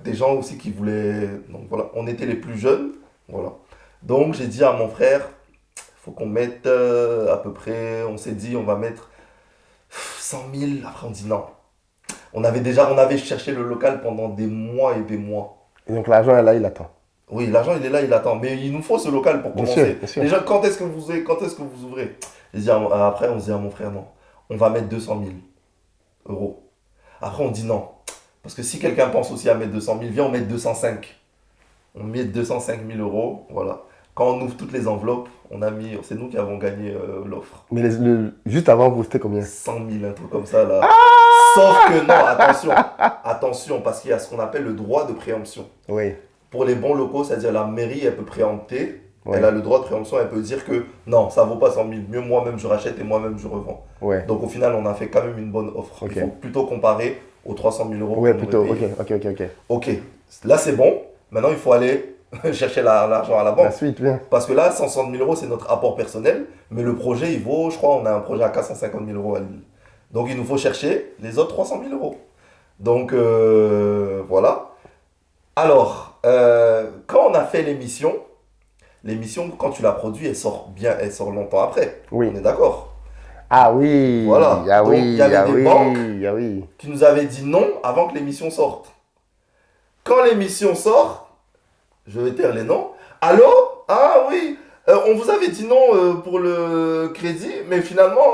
des gens aussi qui voulaient. Donc voilà, on était les plus jeunes. Voilà. Donc j'ai dit à mon frère, il faut qu'on mette à peu près, on s'est dit, on va mettre 100 000. Après on dit non. On avait cherché le local pendant des mois et des mois. Et donc l'argent est là, il attend. Oui, l'argent il est là, il attend. Mais il nous faut ce local pour Bien commencer. sûr, bien sûr. Déjà, quand est-ce que vous ouvrez? Après, on se dit à mon frère, non, on va mettre 200 000 euros. Après, on dit non. Parce que si quelqu'un pense aussi à mettre 200 000, viens, on met 205. On met 205 000 euros, voilà. Quand on ouvre toutes les enveloppes, c'est nous qui avons gagné l'offre. Mais juste avant, vous, c'était combien? 100 000, un truc comme ça, là. Sauf que non, attention, parce qu'il y a ce qu'on appelle le droit de préemption. Oui. Pour les bons locaux, c'est-à-dire la mairie, elle peut préempter. Ouais. Elle a le droit de préemption, elle peut dire que non, ça vaut pas 100 000. Mieux moi-même je rachète et moi-même je revends. Ouais. Donc au final, on a fait quand même une bonne offre. Ok. Il faut plutôt comparer aux 300 000 euros. Ouais, qu'on plutôt. aurait Ok, payé. ok, ok, ok. Ok, là c'est bon. Maintenant, il faut aller chercher l'argent à la La banque. suite, bien. Parce que là, 160 000 euros, c'est notre apport personnel. Mais le projet, il vaut, je crois, on a un projet à 450 000 euros à Lille. Donc il nous faut chercher les autres 300 000 euros. Donc voilà. Alors, quand on a fait l'émission, quand tu la produis, elle sort bien, elle sort longtemps après. Oui. On est d'accord. Ah oui. Voilà. Ah Donc, oui. il y avait Ah des oui. banques. Ah oui. Qui nous avaient dit non avant que l'émission sorte. Quand l'émission sort, je vais taire les noms. Allô? Ah oui, on vous avait dit non pour le crédit, mais finalement,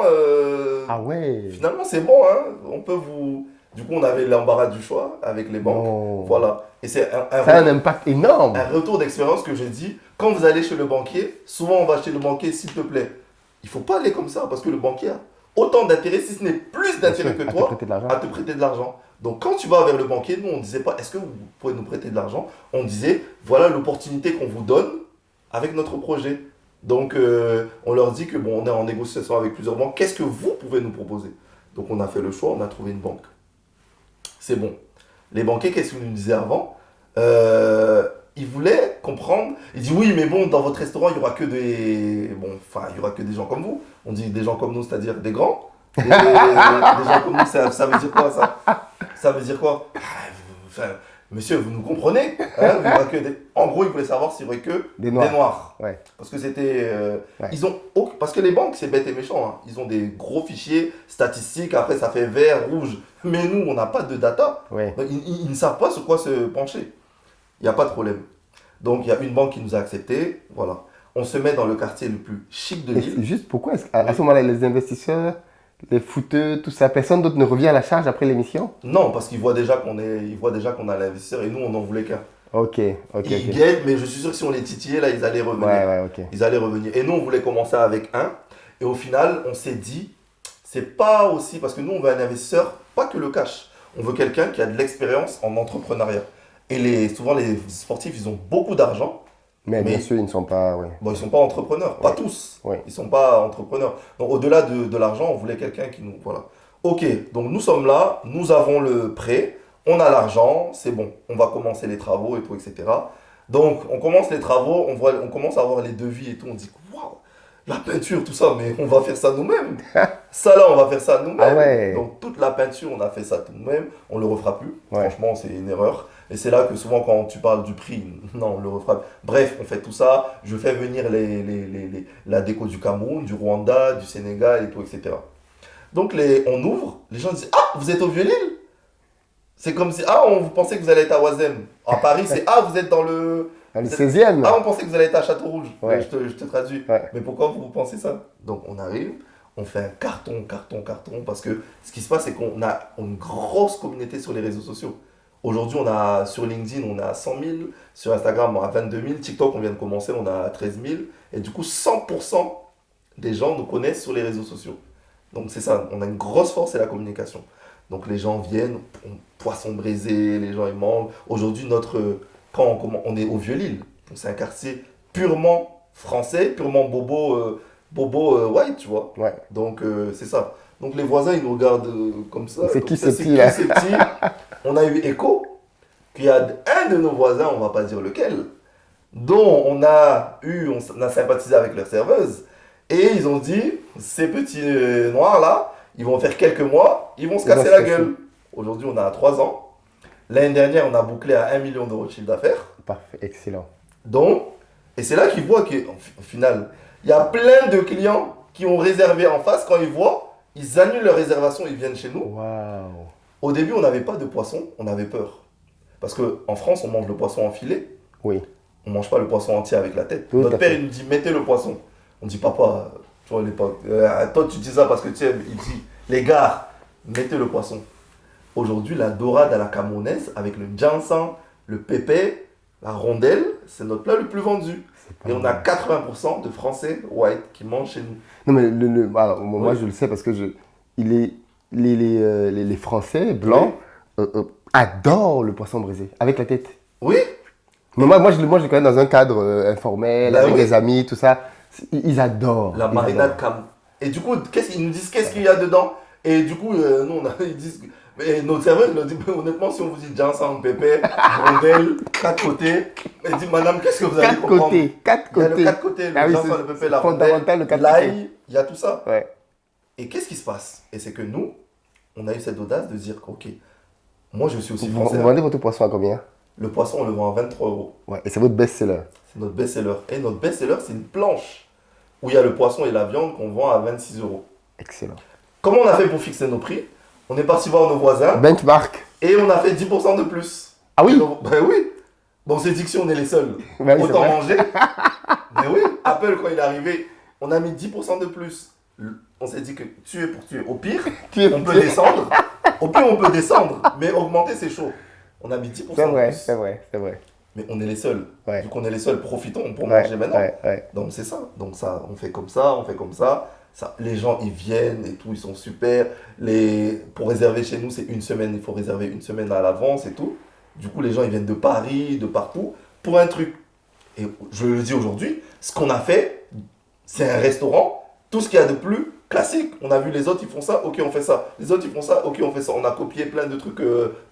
Ah ouais. finalement c'est bon, hein. On peut vous. Du coup, on avait l'embarras du choix avec les banques. Non. Voilà. Et c'est Ça a un impact énorme. un retour d'expérience que je dis, quand vous allez chez le banquier, souvent on va chez le banquier, s'il te plaît. Il ne faut pas aller comme ça, parce que le banquier a autant d'intérêt, si ce n'est plus d'intérêt que À te toi, prêter de l'argent. à te prêter de l'argent. Donc quand tu vas vers le banquier, nous on ne disait pas, est-ce que vous pouvez nous prêter de l'argent? On disait, voilà l'opportunité qu'on vous donne avec notre projet. Donc on leur dit que bon, on est en négociation avec plusieurs banques, qu'est-ce que vous pouvez nous proposer? Donc on a fait le choix, on a trouvé une banque. C'est bon. Les banquiers, qu'est-ce qu'ils nous disaient avant? Ils voulaient comprendre. Ils disent oui, mais bon, dans votre restaurant, il y aura que il y aura que des gens comme vous. On dit des gens comme nous, c'est-à-dire des grands. Des gens comme nous, ça veut dire quoi ça? Ça veut dire quoi? Enfin, monsieur, vous nous comprenez, hein? Il y aura que En gros, ils voulaient savoir s'il y aurait que Des noirs. Ouais. Parce que c'était. Ouais. Parce que les banques, c'est bête et méchant. Hein. Ils ont des gros fichiers statistiques, après ça fait vert, rouge. Mais nous, on n'a pas de data. Ouais. Donc, ils ne savent pas sur quoi se pencher. Il n'y a pas de problème. Donc, il y a une banque qui nous a acceptés. Voilà. On se met dans le quartier le plus chic de Et Lille. juste pourquoi à ce moment-là, les investisseurs, les footeux, tout ça, personne d'autre ne revient à la charge après l'émission? Non, parce qu'ils voient déjà qu'on a l'investisseur et nous, on n'en voulait qu'un. Ok, ok, Ils ok. guettent, mais je suis sûr que si on les titillait, là, ils allaient revenir. Ouais, ouais, ok. Ils allaient revenir. Et nous, on voulait commencer avec un. Et au final, on s'est dit, c'est pas aussi. Parce que nous, on veut un investisseur, pas que le cash. On veut quelqu'un qui a de l'expérience en entrepreneuriat. Et souvent, les sportifs, ils ont beaucoup d'argent. Mais bien Mais sûr, ils ne sont pas. Ouais. bon, ils sont pas entrepreneurs. Pas Ouais. tous. Ouais. Ils sont pas entrepreneurs. Donc, au-delà de l'argent, on voulait quelqu'un qui nous. Voilà. Ok, donc nous sommes là. Nous avons le prêt. On a l'argent. C'est bon. On va commencer les travaux et tout, etc. Donc, on commence les travaux, on commence à avoir les devis et tout. On dit, waouh, la peinture, tout ça, mais on va faire ça nous-mêmes. Ça, là, on va faire ça nous-mêmes. Ah ouais. Donc, toute la peinture, on a fait ça nous-mêmes. On ne le refera plus. Ouais. Franchement, c'est une erreur. Et c'est là que souvent, quand tu parles du prix, non, on le refera. Bref, on fait tout ça. Je fais venir la déco du Cameroun, du Rwanda, du Sénégal et tout, etc. Donc, on ouvre. Les gens disent, ah, vous êtes au Vieux-Lille? C'est comme si, ah, vous pensez que vous allez être à Oisem. À Paris, c'est, ah, vous êtes dans le... Dans le vous êtes- 16e. Ah, on pensait que vous allez être à Château-Rouge. Ouais. Je te traduis. Ouais. Mais pourquoi vous pensez ça? Donc, on arrive, on fait un carton, parce que ce qui se passe, c'est qu'on a une grosse communauté sur les réseaux sociaux. Aujourd'hui, sur LinkedIn, on a 100 000, sur Instagram, on a 22 000, TikTok, on vient de commencer, on a 13 000. Et du coup, 100% des gens nous connaissent sur les réseaux sociaux. Donc, c'est ça, on a une grosse force, c'est la communication. Donc les gens viennent, poisson braisé, les gens ils mangent. Aujourd'hui, quand on est au Vieux-Lille, donc c'est un quartier purement français, purement white, tu vois. Ouais. Donc c'est ça. Donc les voisins ils nous regardent comme ça. C'est Donc, qui ça, ce petit, là? c'est petit. On a eu écho qu'il y a un de nos voisins, on va pas dire lequel, dont on a sympathisé avec leur serveuse. Et ils ont dit, ces petits noirs là, ils vont faire quelques mois, ils vont se casser la gueule. Aujourd'hui, on a 3 ans. L'année dernière, on a bouclé à 1 million d'euros de chiffre d'affaires. Parfait, excellent. Donc, et c'est là qu'ils voient qu'au final, il y a plein de clients qui ont réservé en face. Quand ils voient, ils annulent leur réservation, ils viennent chez nous. Waouh. Au début, on n'avait pas de poisson, on avait peur. Parce qu'en France, on mange le poisson en filet. Oui. On ne mange pas le poisson entier avec la tête. Tout Notre à père, fait. il nous dit, mettez le poisson. On dit, papa, tu vois, toi, tu dis ça parce que tu aimes. Il dit, les gars, mettez le poisson. Aujourd'hui, la dorade à la camerounaise, avec le ginseng, le pépé, la rondelle, c'est notre plat le plus vendu. Et on a 80% de Français white qui mangent chez nous. Non, mais alors, moi, Oui. je le sais parce que les Français blancs adorent le poisson brisé avec la tête. Oui, Mais moi, je le connais dans un cadre informel, Bah avec oui. des amis, tout ça. Ils adorent. la Ils marinade adorent. cam. Et du coup, ils nous disent qu'est-ce qu'il y a dedans. Et du coup, nous, ils disent. Et notre serveur, il nous dit, mais honnêtement, si on vous dit ginseng, pépé, rondelle, 4 côtés, il dit, madame, qu'est-ce que vous allez Quatre comprendre? côtés. Quatre Il y a côtés. le 4 côtés, le Ah oui, ginseng, c'est le pépé, la fondamental, rondelle, le quatre côtés. l'ail, il y a tout ça. Ouais. Et qu'est-ce qui se passe? Et c'est que nous, on a eu cette audace de dire, ok, moi je suis aussi Vous français. vendez votre poisson à combien? Le poisson, on le vend à 23 euros. Ouais. Et c'est votre best-seller. C'est notre best-seller. Et notre best-seller, c'est une planche où il y a le poisson et la viande qu'on vend à 26 euros. Excellent. Comment on a fait pour fixer nos prix? On est parti voir nos voisins Benchmark. et on a fait 10% de plus. Ah oui? Ben oui. Bon, on s'est dit que si on est les seuls, Ben oui, c'est autant vrai. manger. Mais oui, Apple, quand il est arrivé, on a mis 10% de plus. On s'est dit que tuer pour tuer. Au pire, on peut descendre. Au pire, on peut descendre. Mais augmenter, c'est chaud. On a mis 10% C'est de vrai, plus. c'est vrai, c'est vrai. Mais on est les seuls. Ouais. Vu qu'on est les seuls, profitons pour Ouais, manger maintenant. ouais. Donc c'est ça. Donc ça, on fait comme ça, on fait comme ça. Les gens, ils viennent et tout, ils sont super. Pour réserver chez nous, c'est une semaine. Il faut réserver une semaine à l'avance et tout. Du coup, les gens, ils viennent de Paris, de partout, pour un truc. Et je le dis aujourd'hui, ce qu'on a fait, c'est un restaurant. Tout ce qu'il y a de plus classique. On a vu les autres, ils font ça, ok, on fait ça. Les autres, ils font ça, ok, on fait ça. On a copié plein de trucs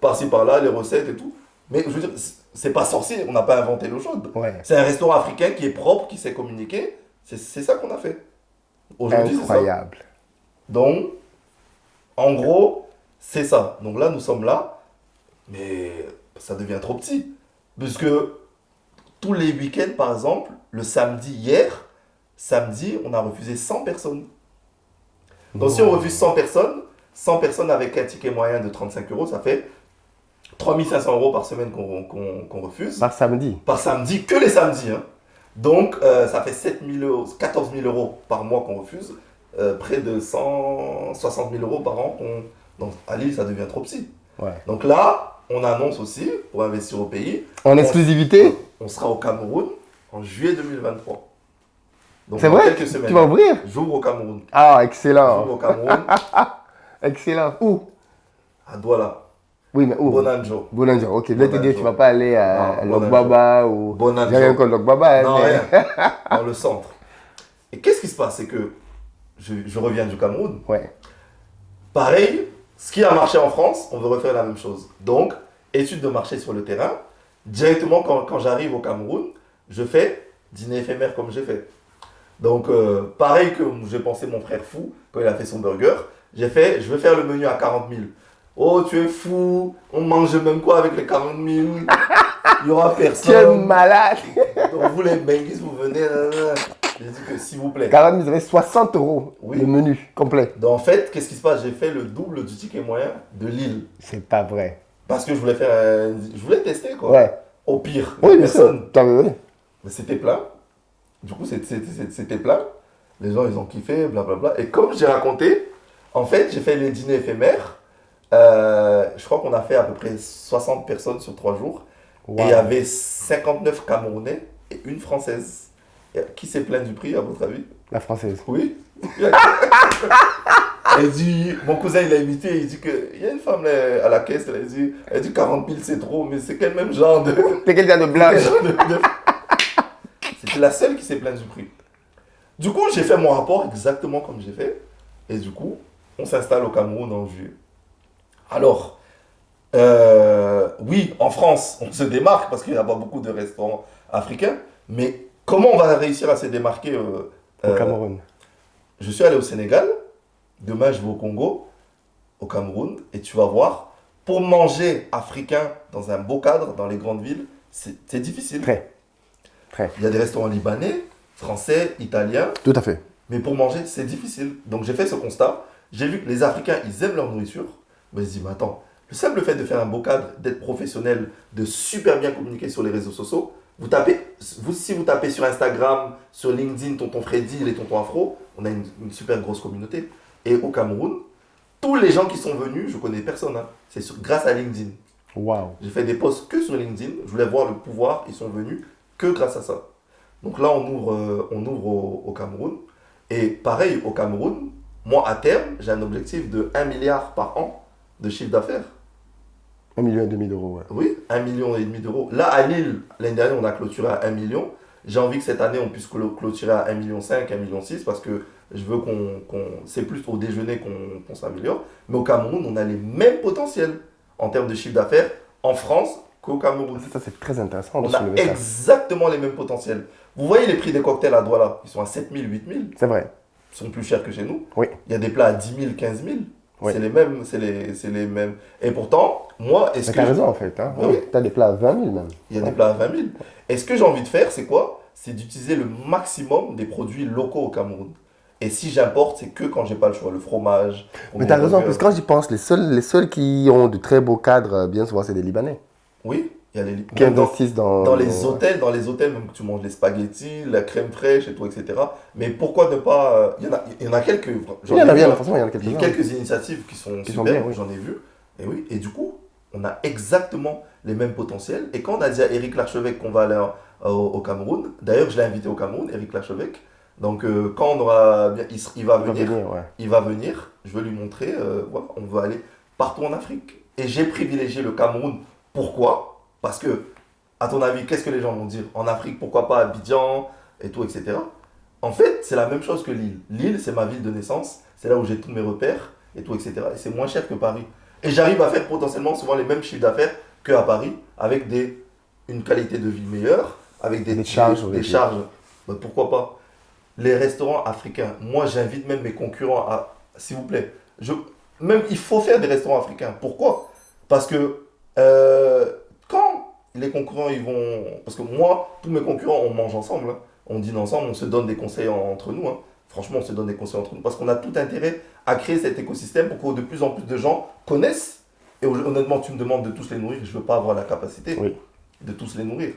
par-ci, par-là, les recettes et tout. Mais je veux dire, c'est pas sorcier, on n'a pas inventé l'eau chaude. Ouais. C'est un restaurant africain qui est propre, qui sait communiquer. C'est ça qu'on a fait. Aujourd'hui, c'est ça. Incroyable. Donc, en gros, c'est ça. Donc là, nous sommes là, mais ça devient trop petit. Puisque tous les week-ends, par exemple, le samedi, on a refusé 100 personnes. Donc si on refuse 100 personnes avec un ticket moyen de 35 euros, ça fait 3500 euros par semaine qu'on refuse. Par samedi. Par samedi, que les samedis. Hein. Donc ça fait 7 000 euros, 14 000 euros par mois qu'on refuse. Près de 160 000 euros par an. Donc à Lille, ça devient trop petit. Ouais. Donc là, on annonce aussi, pour investir au pays, En exclusivité? on sera au Cameroun en juillet 2023. Donc C'est dans vrai? quelques semaines. Tu vas ouvrir? J'ouvre au Cameroun. Ah, J'ouvre excellent. au Cameroun, Excellent. Où? à Douala. Oui, mais où? Bonanjo. Bonanjo. Ok, je vais te dire, Bonanjo. tu vas pas aller à Non, Lokbaba ou. Bonanjo. J'ai rien contre Lokbaba, hein, Non, mais. rien. Dans le centre. Et qu'est-ce qui se passe? C'est que je reviens du Cameroun. Ouais. Pareil, ce qui a marché en France, on veut refaire la même chose. Donc, étude de marché sur le terrain. Directement, quand j'arrive au Cameroun, je fais dîner éphémère comme j'ai fait. Donc, pareil que j'ai pensé mon frère fou quand il a fait son burger, j'ai fait, je vais faire le menu à 40 000. Oh, tu es fou, on mange même quoi avec les 40 000? Il n'y aura Tu es personne. malade. Donc, vous les Benguis, vous venez. J'ai dit que s'il vous plaît. 40 000, vous avez 60 euros Oui. le menu complet. Donc, en fait, qu'est-ce qui se passe? J'ai fait le double du ticket moyen de Lille. C'est pas vrai. Parce que je voulais faire je voulais tester quoi. Ouais. Au pire, Oui, bien personne. sûr. T'as vu, oui. Mais c'était plein. Du coup, c'était plein. Les gens, ils ont kiffé, blablabla. Et comme j'ai raconté, en fait, j'ai fait les dîners éphémères. Je crois qu'on a fait à peu près 60 personnes sur 3 jours. Wow. Et il y avait 59 Camerounais et une Française. Et qui s'est plaint du prix, à votre avis? La française. Oui. Elle dit, mon cousin il a imité, il dit qu'il y a une femme là, à la caisse, elle dit 40 000 c'est trop, mais c'est quel même genre de. C'est quelqu'un de blanc. C'était la seule qui s'est plainte du prix. Du coup, j'ai fait mon rapport exactement comme j'ai fait. Et du coup, on s'installe au Cameroun en juillet. Alors, oui, en France, on se démarque parce qu'il n'y a pas beaucoup de restaurants africains. Mais comment on va réussir à se démarquer Au Cameroun. Je suis allé au Sénégal. Demain, je vais au Congo, au Cameroun. Et tu vas voir, pour manger africain dans un beau cadre, dans les grandes villes, c'est difficile. Très. Très. Il y a des restaurants libanais, français, italiens. Tout à fait. Mais pour manger, c'est difficile. Donc j'ai fait ce constat. J'ai vu que les Africains, ils aiment leur nourriture. Mais je me dis, mais attends, le simple fait de faire un beau cadre, d'être professionnel, de super bien communiquer sur les réseaux sociaux, si vous tapez sur Instagram, sur LinkedIn, Tonton Freddy, les Tontons Afro, on a une super grosse communauté. Et au Cameroun, tous les gens qui sont venus, je connais personne, hein, c'est grâce à LinkedIn. Waouh. J'ai fait des posts que sur LinkedIn, je voulais voir le pouvoir, ils sont venus que grâce à ça. Donc là, on ouvre au Cameroun. Et pareil, au Cameroun, moi, à terme, j'ai un objectif de 1 milliard par an de chiffre d'affaires. 1,5 million d'euros, ouais. Oui, 1,5 million d'euros. Là, à Lille, l'année dernière, on a clôturé à 1 million. J'ai envie que cette année, on puisse clôturer à 1,5 million, 1,6 million, parce que je veux c'est plus au déjeuner qu'on s'améliore. Mais au Cameroun, on a les mêmes potentiels en termes de chiffre d'affaires en France qu'au Cameroun. Ça, c'est très intéressant de On a soulever ça. exactement les mêmes potentiels. Vous voyez les prix des cocktails à Douala, ils sont à 7 000, 8 000. C'est vrai. Ils sont plus chers que chez nous. Oui. Il y a des plats à 10 000, 15 000. Oui. C'est les mêmes, c'est les mêmes. Et pourtant, moi, Mais t'as raison, en fait. Hein. Oui. T'as des plats à 20 000 même. Il y a des plats à 20 000. Et ce que j'ai envie de faire, c'est quoi? C'est d'utiliser le maximum des produits locaux au Cameroun. Et si j'importe, c'est que quand j'ai pas le choix. Le fromage. Mais t'as raison, parce que quand j'y pense, les seuls qui ont de très beaux cadres, bien souvent, c'est des Libanais. Oui, il y a les Qui investissent dans les hôtels, même que tu manges les spaghettis, la crème fraîche et tout, etc. Mais pourquoi ne pas. Il y en a quelques. Il y en a bien, vu, forcément, il y en a il y a quelques-uns. quelques initiatives qui sont Qui super, sont bien, oui. j'en ai vu. Et oui, et du coup, on a exactement les mêmes potentiels. Et quand on a dit à Éric Larchevêque qu'on va aller au Cameroun, d'ailleurs, je l'ai invité au Cameroun, Éric Larchevêque. Donc, quand on aura bien. Il va venir. Ouais. Il va venir, je vais lui montrer, voilà, on veut aller partout en Afrique. Et j'ai privilégié le Cameroun. Pourquoi? Parce que, à ton avis, qu'est-ce que les gens vont dire? En Afrique, pourquoi pas Abidjan et tout, etc. En fait, c'est la même chose que Lille. Lille, c'est ma ville de naissance, c'est là où j'ai tous mes repères et tout, etc. Et c'est moins cher que Paris. Et j'arrive à faire potentiellement souvent les mêmes chiffres d'affaires qu'à Paris, avec une qualité de vie meilleure, avec des charges. Donc, pourquoi pas? Les restaurants africains, moi j'invite même mes concurrents à, s'il vous plaît, même il faut faire des restaurants africains. Pourquoi? Parce que quand les concurrents ils vont, parce que moi, tous mes concurrents on mange ensemble, hein. On dîne ensemble, on se donne des conseils entre nous, hein. Franchement on se donne des conseils entre nous, parce qu'on a tout intérêt à créer cet écosystème pour que de plus en plus de gens connaissent, et honnêtement tu me demandes de tous les nourrir, je ne veux pas avoir la capacité de tous les nourrir.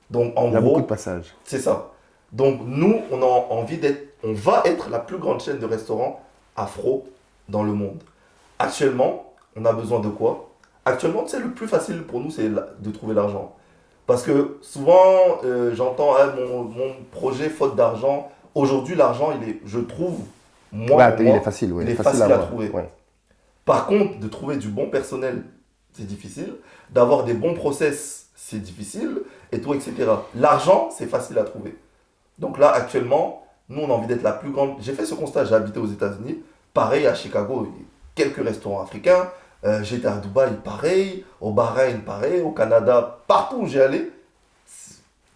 Donc en Il y a gros, beaucoup de passages. c'est ça. Donc nous, on a envie on va être la plus grande chaîne de restaurants afro dans le monde. Actuellement, on a besoin de quoi? Actuellement, tu sais, le plus facile pour nous, c'est de trouver l'argent. Parce que souvent, j'entends ah, mon projet faute d'argent. Aujourd'hui, l'argent, je trouve, moi, Ouais, pour il est moi, facile, ouais, il est facile à facile à avoir. trouver. Ouais. Par contre, de trouver du bon personnel, c'est difficile. D'avoir des bons process, c'est difficile. Et tout, etc. L'argent, c'est facile à trouver. Donc là, actuellement, nous, on a envie d'être la plus grande. J'ai fait ce constat, j'ai habité aux États-Unis. Pareil, à Chicago, il y a quelques restaurants africains. J'étais à Dubaï, pareil. Au Bahreïn, pareil. Au Canada, partout où j'ai allé,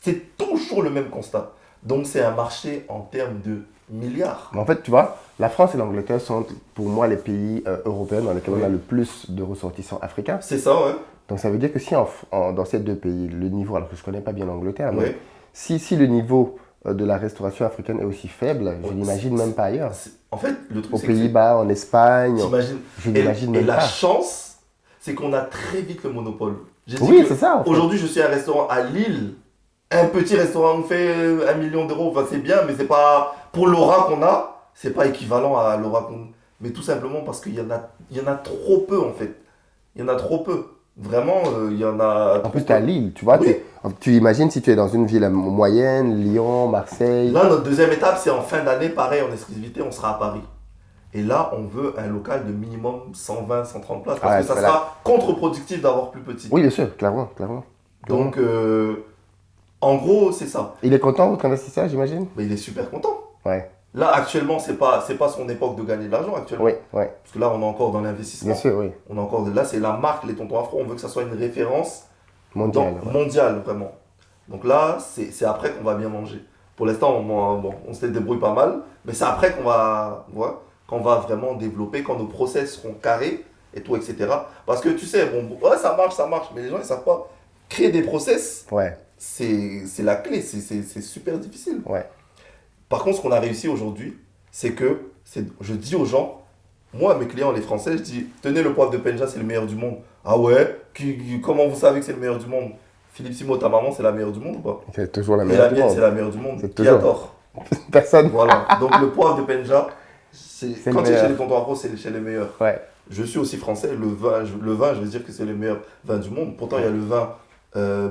c'est toujours le même constat. Donc c'est un marché en termes de milliards. Mais en fait, tu vois, la France et l'Angleterre sont pour moi les pays européens dans lesquels Oui. on a le plus de ressortissants africains. C'est ça, ouais. Donc ça veut dire que si dans ces deux pays, le niveau, alors que je ne connais pas bien l'Angleterre, Oui. mais si le niveau de la restauration africaine est aussi faible, je Ouais, n'imagine même pas ailleurs. En fait, le truc, Aux c'est que Pays-Bas, en Espagne, t'imagines. je n'imagine Et même la pas. chance, c'est qu'on a très vite le monopole. J'ai dit Oui, que c'est ça. En fait. aujourd'hui, je suis à un restaurant à Lille. Un petit restaurant me fait 1 million d'euros. Enfin, c'est bien, mais c'est pas. Pour l'aura qu'on a, c'est pas équivalent à l'aura qu'on a. Mais tout simplement parce il y en a trop peu, en fait. Il y en a trop peu. Vraiment, il y en a En trop plus, tu es à peu. Lille, tu vois. Oui. Tu imagines si tu es dans une ville moyenne, Lyon, Marseille. Là, notre deuxième étape, c'est en fin d'année, pareil, en exclusivité, on sera à Paris. Et là, on veut un local de minimum 120, 130 places. Parce Ouais, que ça c'est sera contre-productif d'avoir plus petit. Oui, bien sûr, clairement, clairement. Donc, en gros, c'est ça. Il est content, votre investisseur, j'imagine. Mais il est super content. Ouais, Là, actuellement, c'est pas son époque de gagner de l'argent actuellement. oui, oui, Parce que là, on est encore dans l'investissement. bien sûr, oui. On est encore là, c'est la marque, les tontons afro. On veut que ça soit une référence Mondial. ouais. mondiale, vraiment. Donc là, c'est après qu'on va bien manger. Pour l'instant, on se débrouille pas mal. Mais c'est après qu'on va vraiment développer, quand nos process seront carrés et tout, etc. Parce que tu sais, ouais, ça marche. Mais les gens, ils savent pas. Créer des process, Ouais, c'est la clé. C'est super difficile. ouais. Par contre, ce qu'on a réussi aujourd'hui, c'est que je dis aux gens, moi, mes clients, les Français, je dis, tenez le poivre de Penja, c'est le meilleur du monde. Ah ouais? Comment vous savez que c'est le meilleur du monde? Philippe Simo, ta maman, c'est la meilleure du monde ou pas? C'est toujours la Et meilleure la du mienne, c'est monde. la meilleure du monde. C'est Qui a toujours. tort? Personne. Voilà. Donc le poivre de Penja, le quand c'est meilleur. chez les tontons afro, c'est chez les meilleurs. Ouais. Je suis aussi français, le vin, je vais dire que c'est le meilleur vin du monde. Pourtant, il y a le vin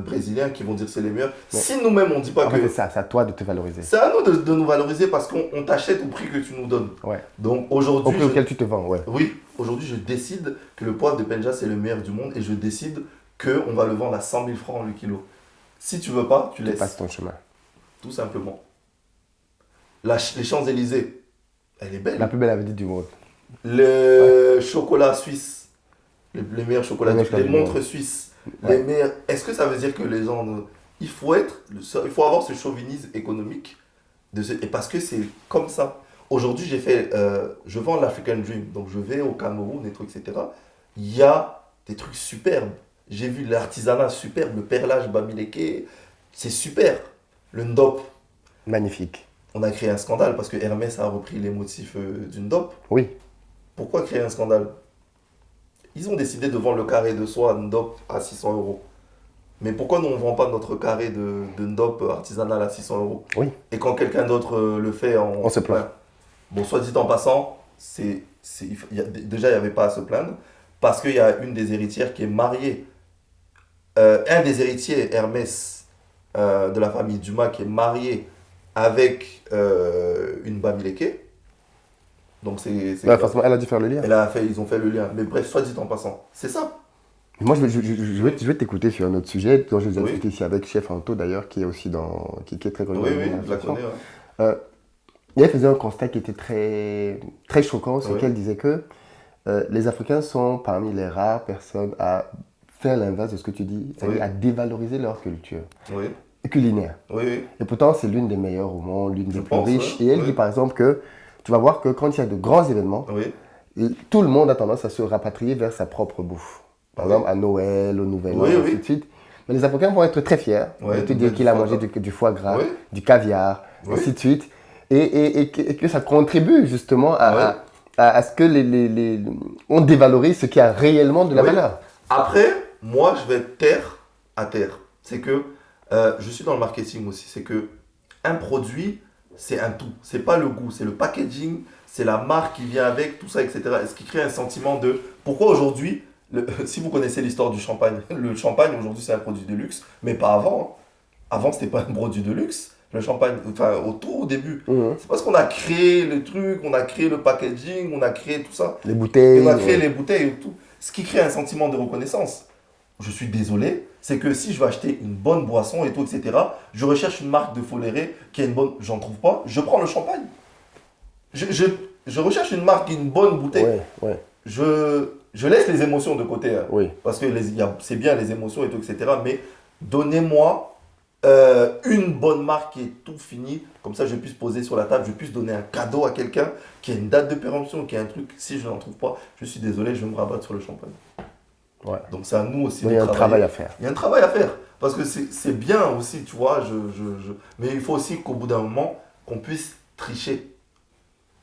brésilien qui vont dire que c'est les meilleurs. Ouais. Si nous-mêmes, on ne dit pas En que... fait, c'est ça, c'est à toi de te valoriser. C'est à nous de nous valoriser parce qu'on t'achète au prix que tu nous donnes. Ouais. Donc Au aujourd'hui, prix auquel tu te vends, ouais. oui, aujourd'hui je décide que le poivre de Penja c'est le meilleur du monde et je décide qu'on va le vendre à 100 000 francs le kilo. Si tu veux pas, tu Tu laisses. passes ton chemin. Tout simplement. Les Champs-Élysées, elle est belle. La plus belle avenue du monde. Le chocolat suisse, les meilleurs chocolats, Les meilleurs les du montres monde. suisses, Ouais. les meilleurs. Est-ce que ça veut dire que les gens. Il faut avoir ce chauvinisme économique. Et parce que c'est comme ça. Aujourd'hui, je vends l'African Dream. Donc, je vais au Cameroun et tout, etc. Il y a des trucs superbes. J'ai vu l'artisanat superbe, le perlage Bamileke. C'est super. Le ndop. Magnifique. On a créé un scandale parce que Hermès a repris les motifs du ndop. Oui. Pourquoi créer un scandale? Ils ont décidé de vendre le carré de soie ndop à 600 euros. Mais pourquoi nous on ne vend pas notre carré de ndop artisanal à 600 euros? Oui. Et quand quelqu'un d'autre le fait, On se plaint. Ouais. Bon, soit dit en passant, déjà il n'y avait pas à se plaindre parce qu'il y a une des héritières qui est mariée. Un des héritiers, Hermès, de la famille Dumas, qui est marié avec une Bamileke. Donc Ouais, forcément, elle a dû faire le lien. ils ont fait le lien. Mais bref, soit dit en passant, c'est ça. Moi, je vais t'écouter sur un autre sujet, dont j'ai déjà Oui. discuté ici avec Chef Anto, d'ailleurs, qui est aussi qui est très connu. Oui, dans oui, je la l'alimentation. connais. Ouais. Il faisait un constat qui était très, très choquant, c'est Oui. qu'elle disait que les Africains sont parmi les rares personnes à faire l'inverse de ce que tu dis, c'est-à-dire Oui. à dévaloriser leur culture Oui, culinaire. oui, oui. Et pourtant, c'est l'une des meilleures au monde, l'une des Je plus pense, riches. ouais. Et elle Oui. dit par exemple que tu vas voir que quand il y a de grands événements, Oui, tout le monde a tendance à se rapatrier vers sa propre bouffe. Par Oui. exemple, à Noël, au Nouvel An, Oui, ainsi oui. de suite. Mais les Africains vont être très fiers Ouais, de te de dire mettre qu'il du a foie mangé gras. du foie gras, Oui. du caviar, Oui. ainsi de suite. Et que ça contribue justement à ce que on dévalorise ce qui a réellement de la Oui. valeur. Après, moi, je vais terre à terre. C'est que je suis dans le marketing aussi. C'est que un produit, c'est un tout. C'est pas le goût, c'est le packaging, c'est la marque qui vient avec, tout ça, etc. Et ce qui crée un sentiment de pourquoi aujourd'hui Si vous connaissez l'histoire du champagne, le champagne aujourd'hui c'est un produit de luxe, mais pas avant, hein. Avant c'était pas un produit de luxe. Le champagne, enfin au début. Mhm. C'est parce qu'on a créé le truc, on a créé le packaging, on a créé tout ça. Les Et bouteilles. on a créé Ouais. les bouteilles et tout. Ce qui crée un sentiment de reconnaissance. Je suis désolé, c'est que si je veux acheter une bonne boisson et tout, etc., je recherche une marque de Foléré qui a une bonne. J'en trouve pas, je prends le champagne. Je, je, je recherche une marque qui a une bonne bouteille. Ouais, ouais, Je laisse les émotions de côté, hein, oui. parce que c'est bien les émotions et tout, etc. Mais donnez-moi une bonne marque qui est tout fini, comme ça je puisse poser sur la table, je puisse donner un cadeau à quelqu'un qui a une date de péremption, qui a un truc. Si je n'en trouve pas, je suis désolé, je vais me rabattre sur le champagne. Ouais. Donc c'est à nous aussi Donc, de il y a un travail travailler. à faire. Il y a un travail à faire, parce que c'est bien aussi, tu vois, mais il faut aussi qu'au bout d'un moment, qu'on puisse tricher.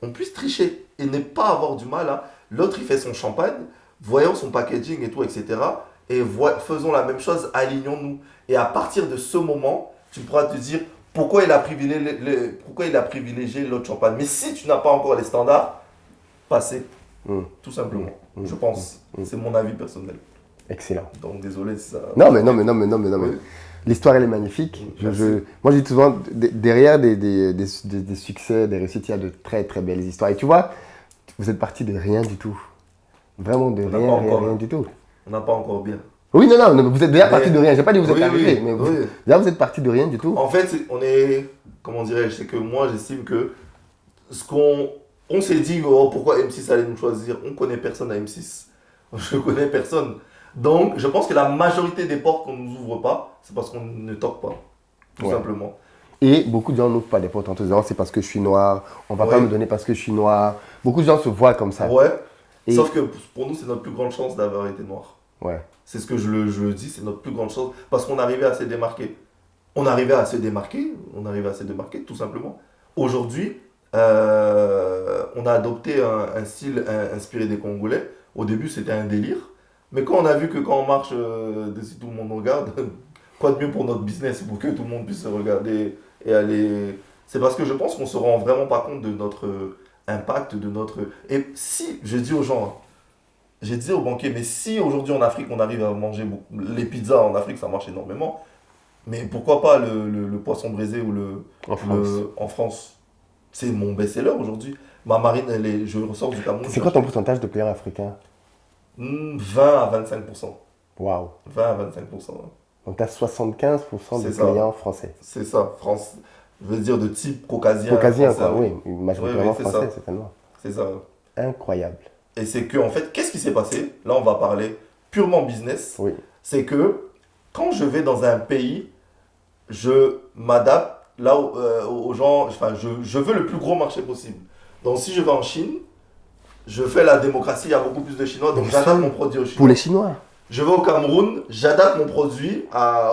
On puisse tricher et ne pas avoir du mal à... L'autre, il fait son champagne, voyons son packaging et tout, etc. Et faisons la même chose, alignons-nous. Et à partir de ce moment, tu pourras te dire pourquoi il a privilégié, pourquoi il a privilégié l'autre champagne. Mais si tu n'as pas encore les standards, passez, Mm. tout simplement. Mm. Je pense. C'est mon avis personnel. Excellent. Donc désolé si ça... Non, mais non, mais non, mais non, mais non, mais Oui. l'histoire, elle est magnifique. Merci. Moi, je dis souvent, derrière des succès, des réussites, il y a de très, très belles histoires. Et tu vois, vous êtes parti de rien du tout. Vraiment de On n'a rien, pas rien, encore, rien hein. du tout. On n'a pas encore bien. Oui, non, non, vous êtes déjà Mais- parti de rien. J'ai pas dit que vous êtes Oui, arrivé, oui, mais oui. déjà, vous êtes parti de rien du tout. En fait, on est, comment dirais-je, c'est que moi j'estime que on s'est dit, oh, pourquoi M6 allait nous choisir? On connaît personne à M6. Je connais personne. Donc, je pense que la majorité des portes qu'on nous ouvre pas, c'est parce qu'on ne toque pas. Tout Ouais. simplement. Et beaucoup de gens n'ouvrent pas les portes en te disant, c'est parce que je suis noir, on va pas Ouais. me donner parce que je suis noir. Beaucoup de gens se voient comme ça. Ouais. Et- Sauf que pour nous, c'est notre plus grande chance d'avoir été noir. Ouais. C'est ce que je le dis, c'est notre plus grande chance. Parce qu'on arrivait à se démarquer. On arrivait à se démarquer, tout simplement. Aujourd'hui, on a adopté un style inspiré des Congolais. Au début, c'était un délire. Mais quand on a vu que quand on marche, si tout le monde nous regarde, quoi de mieux pour notre business, pour que tout le monde puisse se regarder et aller... C'est parce que je pense qu'on se rend vraiment pas compte de notre impact, de notre... Et si, je dis aux gens, j'ai dit aux banquiers, mais si aujourd'hui en Afrique, on arrive à manger les pizzas en Afrique, ça marche énormément. Mais pourquoi pas le poisson braisé ou En France. en France? C'est mon best-seller aujourd'hui. Ma marine, je ressors du Cameroun. C'est quoi ton pourcentage de clients africains? 20 à 25%. Waouh. 20 à 25%. Hein. Donc, tu as 75% de C'est ça. clients français. C'est ça, France. Je veux dire de type caucasien. Caucasien, français, quoi, oui. Majoritairement Oui, c'est français, ça. certainement. C'est ça. Incroyable. Et c'est que, en fait, qu'est-ce qui s'est passé? Là, on va parler purement business. Oui. C'est que quand je vais dans un pays, je m'adapte là aux gens. Enfin, je veux le plus gros marché possible. Donc, si je vais en Chine, je fais la démocratie, il y a beaucoup plus de Chinois, donc Bien j'adapte sûr. mon produit aux Chinois. Pour les Chinois. Je vais au Cameroun, j'adapte mon produit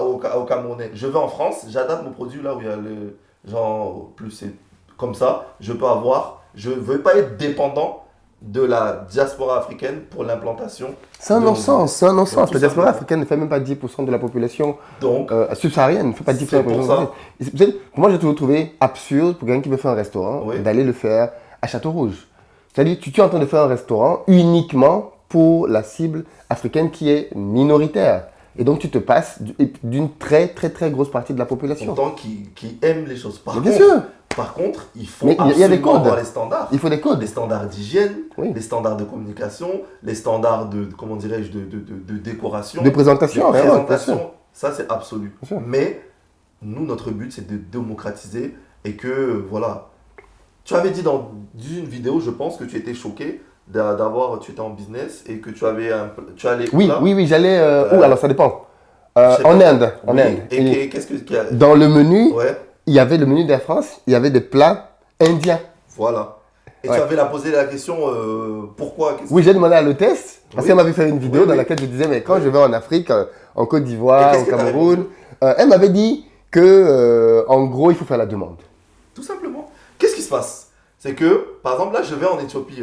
au Camerounais. Je vais en France, j'adapte mon produit là où il y a le genre plus c'est comme ça. Je peux avoir, je ne veux pas être dépendant de la diaspora africaine pour l'implantation. C'est un de- non-sens, c'est un non-sens. tout La diaspora simplement. africaine ne fait même pas 10% de la population Donc, subsaharienne, ne fait pas 10% de la C'est pour population ça. française. Et pour moi, j'ai toujours trouvé absurde pour quelqu'un qui veut faire un restaurant Oui. d'aller le faire à Château-Rouge. C'est-à-dire, tu es en train de faire un restaurant uniquement pour la cible africaine qui est minoritaire. Et donc, tu te passes d'une très, très, très grosse partie de la population. autant qui aiment les choses. Mais bien sûr, Par contre, il faut Mais il y a des absolument codes. avoir les standards. il faut des codes. Les standards d'hygiène, Oui. les standards de communication, les standards de, comment dirais-je, de décoration. De présentation, de vraiment, bien sûr. présentation, ça c'est absolu. Bien sûr. Mais nous, notre but, c'est de démocratiser et que, voilà. Tu avais dit dans une vidéo, je pense, que tu étais choqué tu étais en business et que tu allais où, Oui, là oui, oui, j'allais... alors ça dépend. Je sais En pas. Inde. En Oui, Inde. Et qu'est-ce que... Dans le menu, Ouais, il y avait le menu d'Air France, il y avait des plats indiens. voilà. Et Ouais. tu avais posé la question, pourquoi Oui, j'ai demandé à l'hôtesse, parce Oui. qu'elle m'avait fait une vidéo Oui, dans oui. laquelle je disais, mais quand Oui. je vais en Afrique, en Côte Et d'Ivoire, qu'est-ce au que t'as Cameroun, elle m'avait dit que, en gros, il faut faire la demande. Tout simplement. Qu'est-ce qui se passe? C'est que, par exemple, là, je vais en Éthiopie.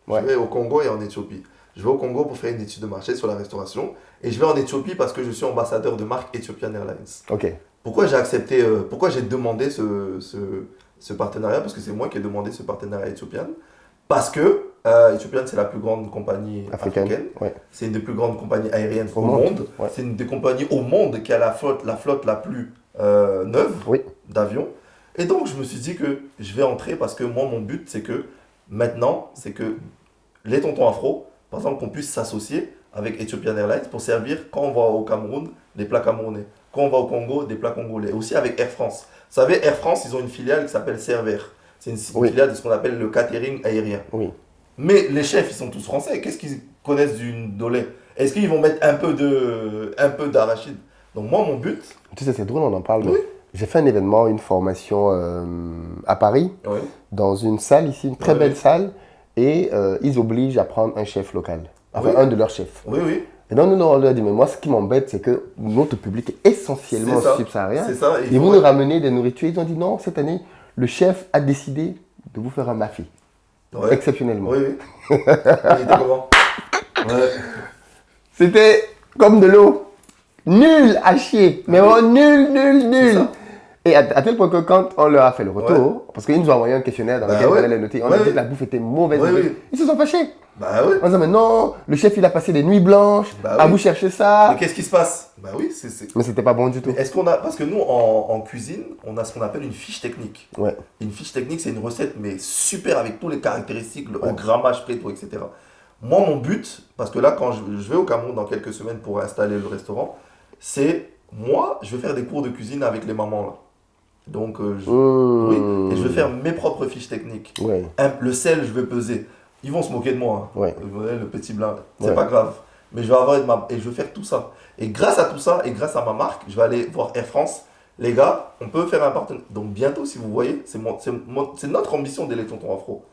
Ouais. Je vais au Congo et en Éthiopie. Je vais au Congo pour faire une étude de marché sur la restauration. Et je vais en Éthiopie parce que je suis ambassadeur de marque Ethiopian Airlines. Ok. Pourquoi j'ai accepté, pourquoi j'ai demandé ce partenariat? Parce que c'est moi qui ai demandé ce partenariat éthiopien. Parce que Ethiopian, c'est la plus grande compagnie africaine. Ouais. C'est une des plus grandes compagnies aériennes au monde. monde. Ouais. C'est une des compagnies au monde qui a la flotte la plus neuve Oui. d'avions. Et donc, je me suis dit que je vais entrer parce que moi, mon but, c'est que maintenant, c'est que les tontons afro, par exemple, qu'on puisse s'associer avec Ethiopian Airlines pour servir, quand on va au Cameroun, des plats camerounais. Quand on va au Congo, des plats congolais. Aussi avec Air France. Vous savez, Air France, ils ont une filiale qui s'appelle Server. C'est une filiale de ce qu'on appelle le catering aérien. Oui. Mais les chefs, ils sont tous français. Qu'est-ce qu'ils connaissent du Ndolé? Est-ce qu'ils vont mettre un peu d'arachide? Donc moi, mon but... Tu sais, c'est drôle, on en parle. Oui. J'ai fait un événement, une formation à Paris, Oui. dans une salle ici, une très belle salle, et ils obligent à prendre un chef local. Enfin, Oui. un de leurs chefs. Oui, oui. Et donc, nous, on leur a dit, mais moi, ce qui m'embête, c'est que notre public est essentiellement subsaharien. C'est ça. Ils vont nous ramener des nourritures. Ils ont dit, non, cette année, le chef a décidé de vous faire un mafi. Ouais. Exceptionnellement. Oui, oui. Il était comment? Ouais. C'était comme de l'eau. Nul à chier. Mais vraiment nul. Ça. Et à tel point que quand on leur a fait le retour, parce qu'ils nous ont envoyé un questionnaire dans lequel on allait les noter, on a dit que la bouffe était mauvaise. Ils se sont fâchés. Bah oui. On disait, mais non, le chef il a passé des nuits blanches à vous chercher ça. Mais qu'est-ce qui se passe? Bah oui, Mais c'était pas bon du tout. Est-ce qu'on a... Parce que nous, en cuisine, on a ce qu'on appelle une fiche technique. Ouais. Une fiche technique, c'est une recette, mais super avec toutes les caractéristiques, au grammage près, tout, etc. Moi, mon but, parce que là, quand je vais au Cameroun dans quelques semaines pour installer le restaurant, c'est, moi, je vais faire des cours de cuisine avec les mamans, là. Donc, oui, et je vais faire mes propres fiches techniques. Ouais. Le sel, je vais peser. Ils vont se moquer de moi. Hein. Ouais. Le petit blanc. C'est pas grave. Mais je vais avoir et je vais faire tout ça. Et grâce à tout ça, et grâce à ma marque, je vais aller voir Air France. Les gars, on peut faire un partenariat. Donc bientôt, si vous voyez, c'est notre ambition des tontons afro.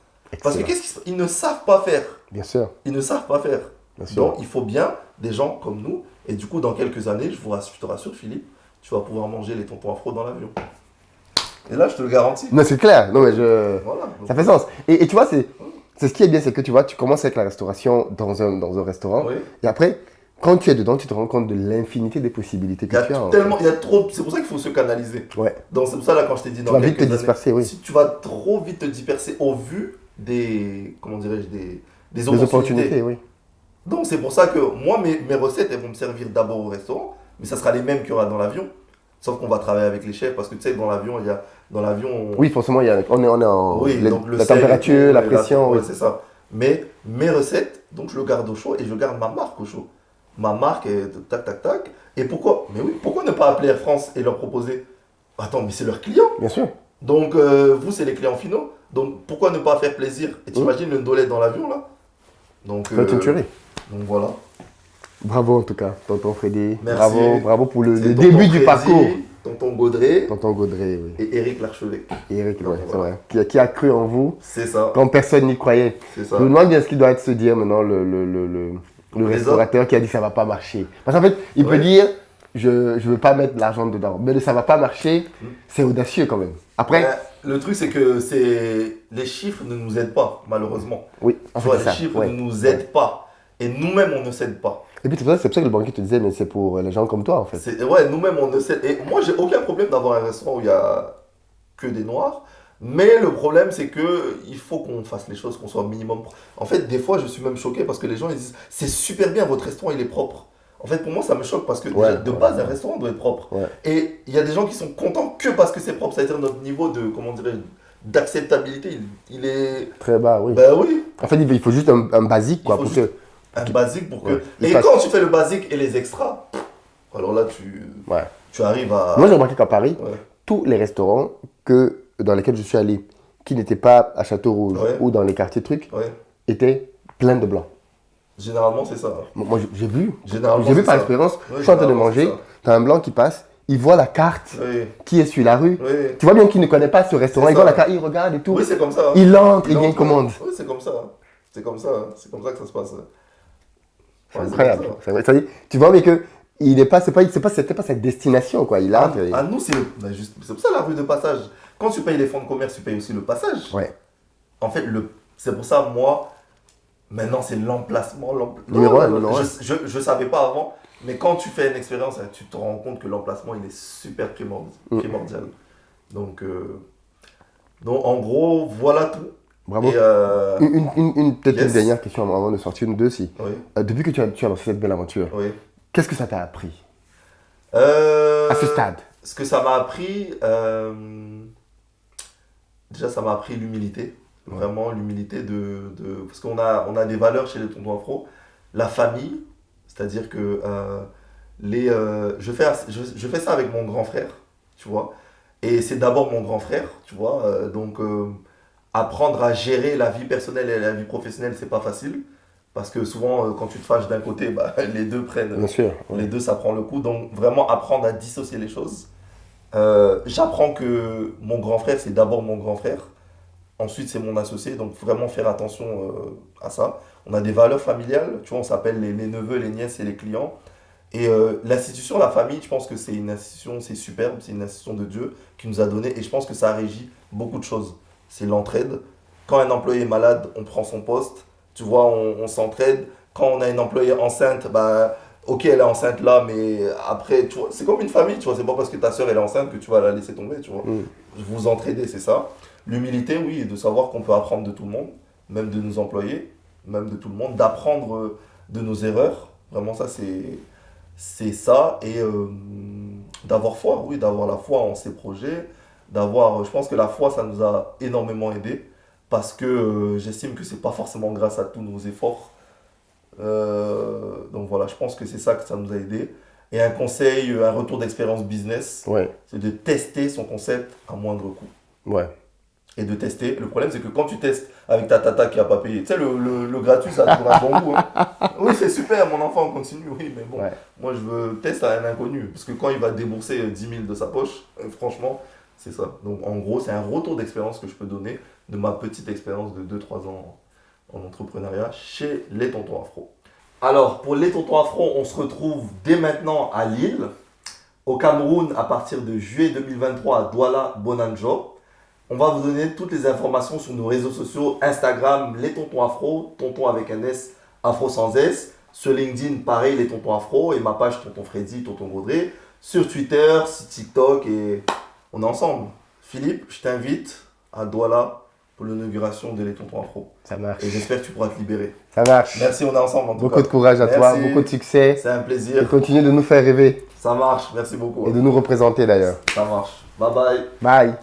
Parce que qu'est-ce qu'ils ne savent pas faire. Bien sûr. Ils ne savent pas faire. Bien sûr. Donc il faut bien des gens comme nous. Et du coup, dans quelques années, je te rassure, Philippe, tu vas pouvoir manger les tontons afro dans l'avion. Et là, je te le garantis. Non, c'est clair. Non, mais Voilà. ça fait sens. Et tu vois, c'est ce qui est bien, c'est que tu vois, tu commences avec la restauration dans un restaurant. Oui. Et après, quand tu es dedans, tu te rends compte de l'infinité des possibilités que tu as. Il y a trop. C'est pour ça qu'il faut se canaliser. Ouais. Donc c'est pour ça là quand je t'ai dit Tu vas vite te disperser, oui. Si tu vas trop vite te disperser au vu des, comment dirais-je, des Des opportunités, oui. Donc c'est pour ça que moi mes recettes elles vont me servir d'abord au restaurant, mais ça sera les mêmes qu'il y aura dans l'avion. Sauf qu'on va travailler avec les chefs parce que tu sais dans l'avion Oui, forcément on est en donc la température, la pression, oui. c'est ça. Mais mes recettes, donc je le garde au chaud et je garde ma marque au chaud. Ma marque est tac tac tac. Et pourquoi? Mais oui, pourquoi ne pas appeler Air France et leur proposer? Attends, mais c'est leurs clients. Bien sûr. Donc vous c'est les clients finaux. Donc pourquoi ne pas faire plaisir? Et t'imagines le ndolé dans l'avion là? Donc ça va être une tuerie. Donc voilà. Bravo en tout cas, tonton Freddy. Merci. Bravo pour le C'est début tonton du parcours. Tonton Gaudré Tonton Gaudré, oui. et Éric Larchevêque. Eric, ouais, c'est Voilà. vrai. Qui a cru en vous C'est ça. quand personne n'y croyait. C'est ça. Je me demande bien ce qu'il doit être se dire maintenant le restaurateur qui a dit ça va pas marcher. Parce qu'en fait, il peut dire je veux pas mettre de l'argent dedans. Mais le ça va pas marcher, c'est audacieux quand même. Après. Le truc c'est que les chiffres ne nous aident pas, malheureusement. Oui, en fait, Les chiffres ne nous aident pas. Et nous-mêmes on ne s'aide pas. Et puis c'est pour ça que le banquier te disait, mais c'est pour les gens comme toi en fait. Ouais, nous-mêmes on ne s'aide. Et moi j'ai aucun problème d'avoir un restaurant où il y a que des noirs. Mais le problème, c'est que il faut qu'on fasse les choses, qu'on soit au minimum. En fait, des fois, je suis même choqué parce que les gens ils disent c'est super bien, votre restaurant il est propre. En fait, pour moi, ça me choque parce que déjà, de base, un restaurant doit être propre. Ouais. Et il y a des gens qui sont contents que parce que c'est propre. C'est-à-dire notre niveau de, comment dirais d'acceptabilité, il est très bas, oui. Ben oui. En fait, il faut juste un basique quoi. Un basique pour que. Ouais. Et quand tu fais le basique et les extras, alors là, tu arrives à. Moi, j'ai remarqué qu'à Paris, tous les restaurants dans lesquels je suis allé, qui n'étaient pas à Château-Rouge ou dans les quartiers trucs, étaient pleins de blancs. Généralement, c'est ça. Moi, j'ai vu. Généralement, j'ai vu par expérience, je suis en train de manger, tu as un blanc qui passe, il voit la carte qui est sur la rue. Oui. Tu vois bien qu'il ne connaît pas ce restaurant, il voit la carte, il regarde et tout. Oui, c'est comme ça. Il entre, il vient, il commande. Oui, c'est comme ça. C'est comme ça. C'est comme ça que ça se passe. C'est incroyable. C'est-à-dire, tu vois, mais que il n'est pas, c'était pas cette destination, quoi. Il entre. À nous, c'est pour ça la rue de passage. Quand tu payes les fonds de commerce, tu payes aussi le passage. Ouais. En fait, c'est pour ça, moi, maintenant, c'est l'emplacement. Numéro un. Je ne savais pas avant, mais quand tu fais une expérience, tu te rends compte que l'emplacement, il est super primordial. Donc, en gros, voilà tout. Bravo. Et Peut-être une yes. dernière question avant de sortir une deux aussi. Oui, Depuis que tu as lancé cette belle aventure, oui. qu'est-ce que ça t'a appris Euh, à ce stade? Ce que ça m'a appris, déjà ça m'a appris l'humilité. Ouais. Vraiment l'humilité parce qu'on a des valeurs chez les tontons afro. La famille, c'est-à-dire que je fais ça avec mon grand frère, tu vois. Et c'est d'abord mon grand frère, tu vois. Donc apprendre à gérer la vie personnelle et la vie professionnelle, c'est pas facile. Parce que souvent, quand tu te fâches d'un côté, bah, les deux prennent. Bien sûr. Les Ouais. deux, ça prend le coup. Donc, vraiment apprendre à dissocier les choses. J'apprends que mon grand frère, c'est d'abord mon grand frère. Ensuite, c'est mon associé. Donc, vraiment faire attention à ça. On a des valeurs familiales. Tu vois, on s'appelle les neveux, les nièces et les clients. Et l'institution, la famille, je pense que c'est une institution, c'est superbe. C'est une institution de Dieu qui nous a donné. Et je pense que ça régit beaucoup de choses. C'est l'entraide. Quand un employé est malade, on prend son poste. Tu vois, on s'entraide. Quand on a une employée enceinte, bah, ok, elle est enceinte là, mais après, tu vois, c'est comme une famille, tu vois. C'est pas parce que ta soeur elle est enceinte que tu vas la laisser tomber, tu vois. Mm. Vous entraidez, c'est ça. L'humilité, oui, et de savoir qu'on peut apprendre de tout le monde, même de nos employés, même de tout le monde, d'apprendre de nos erreurs. Vraiment, ça, c'est ça. Et d'avoir foi, oui, d'avoir la foi en ses projets. Je pense que la foi, ça nous a énormément aidé parce que j'estime que c'est pas forcément grâce à tous nos efforts. Donc voilà, je pense que c'est ça que ça nous a aidé. Et un conseil, un retour d'expérience business, Ouais. c'est de tester son concept à moindre coût. Ouais. Et de tester. Le problème, c'est que quand tu testes avec ta tata qui a pas payé, tu sais, le gratuit, ça a toujours un bon goût. Hein. Oui, c'est super, mon enfant, on continue, oui, mais bon, Ouais. moi, je veux tester à un inconnu. Parce que quand il va débourser 10 000 de sa poche, franchement, c'est ça. Donc, en gros, c'est un retour d'expérience que je peux donner de ma petite expérience de 2-3 ans en entrepreneuriat chez les tontons afro. Alors, pour les tontons afro, on se retrouve dès maintenant à Lille, au Cameroun, à partir de juillet 2023 à Douala, Bonanjo. On va vous donner toutes les informations sur nos réseaux sociaux, Instagram, les tontons afro, tonton avec un S, afro sans S. Sur LinkedIn, pareil, les tontons afro, et ma page tonton Freddy, tonton Gaudré. Sur Twitter, sur TikTok, et on est ensemble. Philippe, je t'invite à Douala pour l'inauguration de les tontons afro. Ça marche. Et j'espère que tu pourras te libérer. Ça marche. Merci, on est ensemble en tout Beaucoup cas. de courage à toi, Merci. beaucoup de succès. C'est un Et plaisir. continue de nous faire rêver Ça marche, merci beaucoup. et de nous représenter d'ailleurs. Ça marche. Bye bye. Bye.